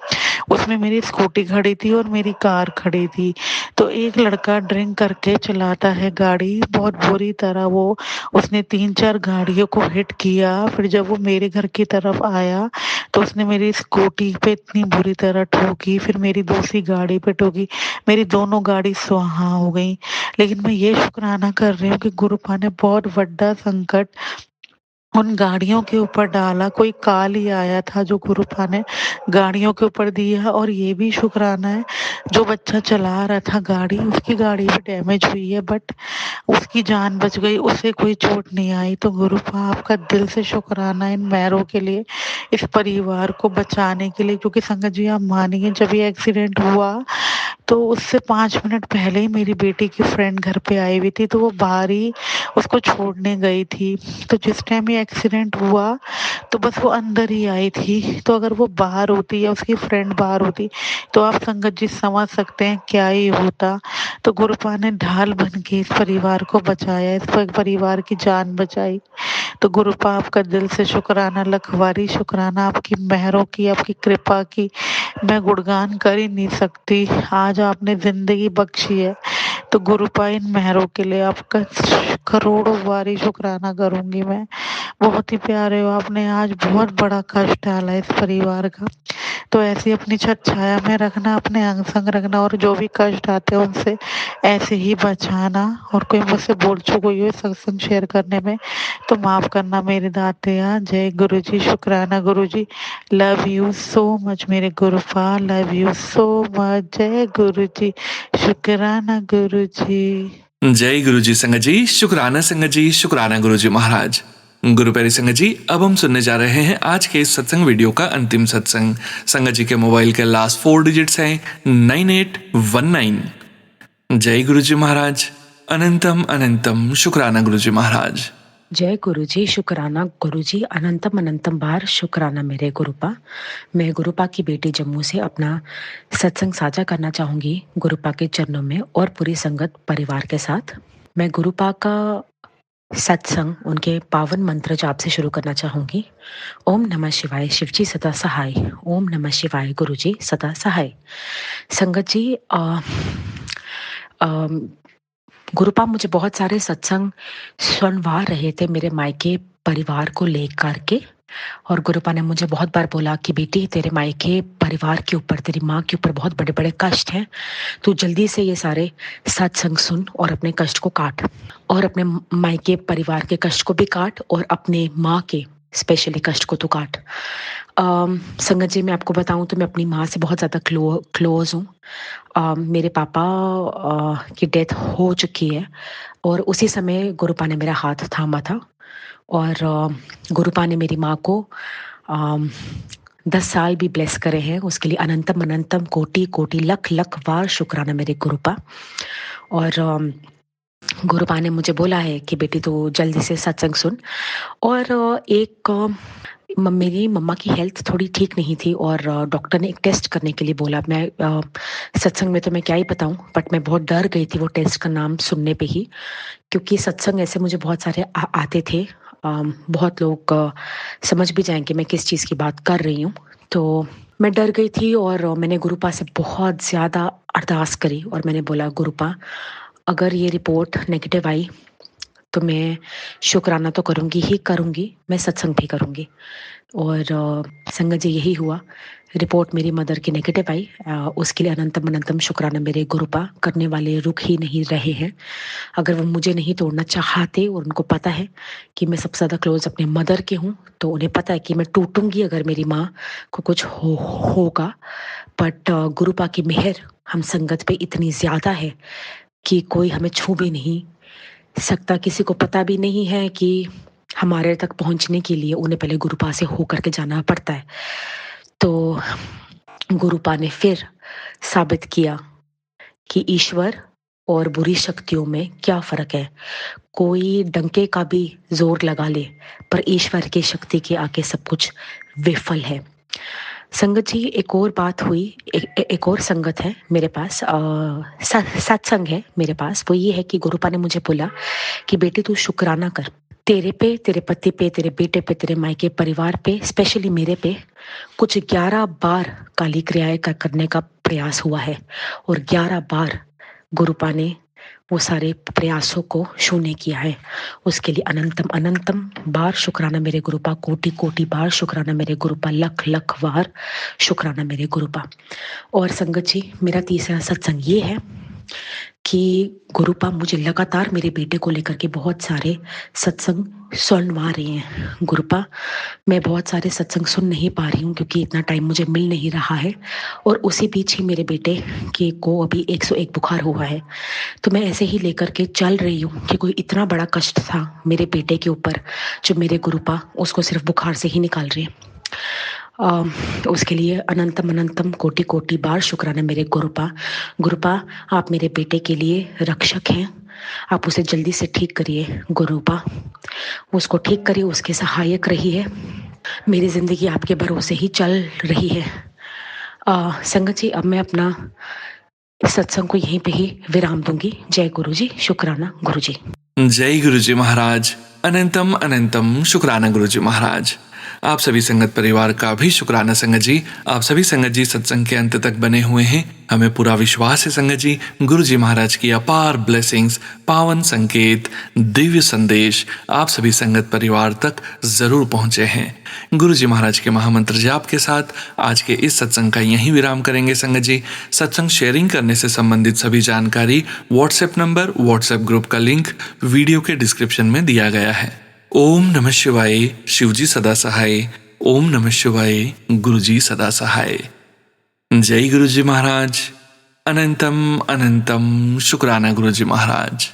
उसमें मेरी स्कूटी खड़ी थी और मेरी कार खड़ी थी। तो एक लड़का ड्रिंक करके चलाता है गाड़ी, बहुत बुरी तरह वो उसने 3-4 गाड़ियों को हिट किया। फिर जब वो मेरे घर की तरफ आया तो उसने मेरी स्कूटी पे इतनी बुरी तरह ठोकी, फिर मेरी दूसरी गाड़ी पे ठोकी, मेरी दोनों गाड़ी सुहा हो गई। लेकिन मैं ये शुक्राना कर रही हूँ कि गुरुपा ने बहुत बड़ा संकट उन गाड़ियों के ऊपर डाला। कोई काल ही आया था जो गुरुपा ने गाड़ियों के ऊपर दिया। और ये भी शुक्राना है, जो बच्चा चला रहा था गाड़ी, उसकी गाड़ी भी डैमेज हुई है बट उसकी जान बच गई, उसे कोई चोट नहीं आई। तो गुरुपा आपका दिल से शुक्राना इन मैरों के लिए, इस परिवार को बचाने के लिए। क्योंकि संगत जी आप मानिए, जब ये एक्सीडेंट हुआ तो उससे 5 मिनट पहले ही मेरी बेटी की फ्रेंड घर पे आई हुई थी, तो वो बाहर ही उसको छोड़ने गई थी। तो जिस टाइम ये एक्सीडेंट हुआ तो बस वो अंदर ही आई थी। तो अगर वो बाहर होती या उसकी फ्रेंड बाहर होती तो आप संगत जी समझ सकते हैं क्या ही होता। तो गुरुपा ने ढाल बन के इस परिवार को बचाया, इस परिवार की जान बचाई। तो गुरुपा आपका दिल से शुक्राना, लखवारी शुक्राना, आपकी मेहरों की, आपकी कृपा की मैं गुणगान कर ही नहीं सकती। आज आपने जिंदगी बख्शी है तो गुरुपा इन मेहरों के लिए आपका करोड़ों बारी शुक्राना करूंगी मैं। बहुत ही प्यारे हो, आपने आज बहुत बड़ा कष्ट डाला इस परिवार का। तो ऐसी अपनी छत छाया में रखना, अपने अंग संग रखना, और जो भी कष्ट आते हैं उनसे ऐसे ही बचाना। और कोई मुझसे बोल चुक हुई हो सत्संग शेयर करने में तो माफ करना मेरे दातिया। जय गुरु जी, शुक्राना गुरु जी, लव यू सो मच मेरे गुरुपा, लव यू सो मच। जय गुरु जी, शुक्राना गुरु जी। जय गुरु जी संगत जी, शुक्राना संगत जी, शुक्राना गुरु जी महाराज। गुरु प्यारी संगत जी, अब हम सुनने जा रहे हैं आज के इस सत्संग वीडियो का अंतिम सत्संग। संगत जी के मोबाइल के लास्ट 4 डिजिट्स हैं 9819। जय गुरु जी महाराज, अनंतम अनंतम शुक्राना गुरु जी महाराज। जय गुरु जी, शुक्राना गुरु जी, अनंतम अनंतम बार शुक्राना मेरे गुरुपा। मैं गुरुपा की बेटी जम्मू से अपना सत्संग साझा करना चाहूँगी गुरुपा के चरणों में और पूरी संगत परिवार के साथ। मैं गुरुपा का सत्संग उनके पावन मंत्र जाप से शुरू करना चाहूँगी। ओम नमः शिवाय, शिवजी सदा सहाय। ओम नमः शिवाय, गुरु जी सदा सहाय। संगत जी, गुरुपा मुझे बहुत सारे सत्संग सुनवा रहे थे मेरे मायके परिवार को लेकर के। और गुरुपा ने मुझे बहुत बार बोला कि बेटी, तेरे मायके परिवार के ऊपर, तेरी माँ के ऊपर बहुत बड़े बड़े कष्ट हैं, तू जल्दी से ये सारे सत्संग सुन और अपने कष्ट को काट, और अपने मायके परिवार के कष्ट को भी काट और अपने माँ के स्पेशली कष्ट को तो काट। संगत जी, मैं आपको बताऊं तो मैं अपनी माँ से बहुत ज़्यादा क्लोज हूँ। मेरे पापा की डेथ हो चुकी है और उसी समय गुरुपा ने मेरा हाथ थामा था। और गुरुपा ने मेरी माँ को 10 साल भी ब्लेस करे हैं, उसके लिए अनंतम अनंतम कोटि कोटि लख लख बार शुक्राना मेरे गुरुपा। और गुरुपा ने मुझे बोला है कि बेटी तू जल्दी से सत्संग सुन। और मेरी मम्मा की हेल्थ थोड़ी ठीक नहीं थी और डॉक्टर ने एक टेस्ट करने के लिए बोला। मैं सत्संग में तो मैं क्या ही बताऊं, बट मैं बहुत डर गई थी वो टेस्ट का नाम सुनने पे ही, क्योंकि सत्संग ऐसे मुझे बहुत सारे आते थे। बहुत लोग समझ भी जाएंगे मैं किस चीज़ की बात कर रही हूँ। तो मैं डर गई थी और मैंने गुरुपा से बहुत ज़्यादा अरदास करी और मैंने बोला, गुरुपा अगर ये रिपोर्ट नेगेटिव आई तो मैं शुक्राना तो करूँगी ही करूँगी, मैं सत्संग भी करूँगी। और संगत जी यही हुआ, रिपोर्ट मेरी मदर की नेगेटिव आई। उसके लिए अनंतम अनंतम शुक्राना मेरे गुरुपा। करने वाले रुक ही नहीं रहे हैं। अगर वो मुझे नहीं तोड़ना चाहते और उनको पता है कि मैं सबसे ज़्यादा क्लोज अपने मदर के हूँ, तो उन्हें पता है कि मैं टूटूंगी अगर मेरी माँ को कुछ होगा। बट गुरुपा की मेहर हम संगत पे इतनी ज़्यादा है कि कोई हमें छू भी नहीं सकता। किसी को पता भी नहीं है कि हमारे तक पहुंचने के लिए उन्हें पहले गुरुपा से होकर के जाना पड़ता है। तो गुरुपा ने फिर साबित किया कि ईश्वर और बुरी शक्तियों में क्या फर्क है। कोई डंके का भी जोर लगा ले पर ईश्वर की शक्ति के आगे सब कुछ विफल है। संगत जी, एक और बात हुई, एक और संगत है मेरे पास, सत्संग है मेरे पास। वो ये है कि गुरुपा ने मुझे बोला कि बेटी तू शुक्राना कर, तेरे पे, तेरे पति पे, तेरे बेटे पे, तेरे मायके परिवार पे, स्पेशली मेरे पे कुछ 11 बार काली क्रियाएं करने का प्रयास हुआ है और 11 बार गुरुपा ने वो सारे प्रयासों को शून्य किया है। उसके लिए अनंतम अनंतम बार शुक्राना मेरे गुरुपा, कोटि कोटि बार शुक्राना मेरे गुरुपा, लख लख बार शुक्राना मेरे गुरुपा। और संगत जी, मेरा तीसरा सत्संग ये है कि गुरुपा मुझे लगातार मेरे बेटे को लेकर के बहुत सारे सत्संग सुनवा रहे हैं। गुरुपा, मैं बहुत सारे सत्संग सुन नहीं पा रही हूँ क्योंकि इतना टाइम मुझे मिल नहीं रहा है, और उसी बीच ही मेरे बेटे को अभी 101 बुखार हुआ है। तो मैं ऐसे ही लेकर के चल रही हूँ कि कोई इतना बड़ा कष्ट था मेरे बेटे के ऊपर जो मेरे गुरुपा उसको सिर्फ बुखार से ही निकाल रहे हैं। उसके लिए अनंतम अनंतम कोटि कोटि बार शुक्राना मेरे गुरुपा। गुरुपा, आप मेरे बेटे के लिए रक्षक हैं, आप उसे जल्दी से ठीक करिए गुरुपा, उसको ठीक करिए, उसके सहायक रहिए। मेरी जिंदगी आपके भरोसे ही चल रही है। संगत जी, अब मैं अपना इस सत्संग को यहीं पे ही विराम दूंगी। जय गुरु जी, शुक्राना गुरु जी। जय गुरु जी महाराज। अनंतम अनंतम शुक्राना गुरु जी महाराज। आप सभी संगत परिवार का भी शुक्राना संगत जी। आप सभी संगत जी सत्संग के अंत तक बने हुए हैं। हमें पूरा विश्वास है संगत जी, गुरु जी महाराज की अपार ब्लेसिंग्स, पावन संकेत, दिव्य संदेश आप सभी संगत परिवार तक जरूर पहुंचे हैं। गुरु जी महाराज के महामंत्र जाप के साथ आज के इस सत्संग का यहीं विराम करेंगे संगत जी। सत्संग शेयरिंग करने से संबंधित सभी जानकारी, व्हाट्सएप नंबर, व्हाट्सएप ग्रुप का लिंक वीडियो के डिस्क्रिप्शन में दिया गया है। ओम नमः शिवाय। शिवजी सदा सहाय। ओम नमः शिवाय। गुरुजी सदा सहाय। जय गुरुजी महाराज। अनंतम अनंतम शुक्राना गुरुजी महाराज।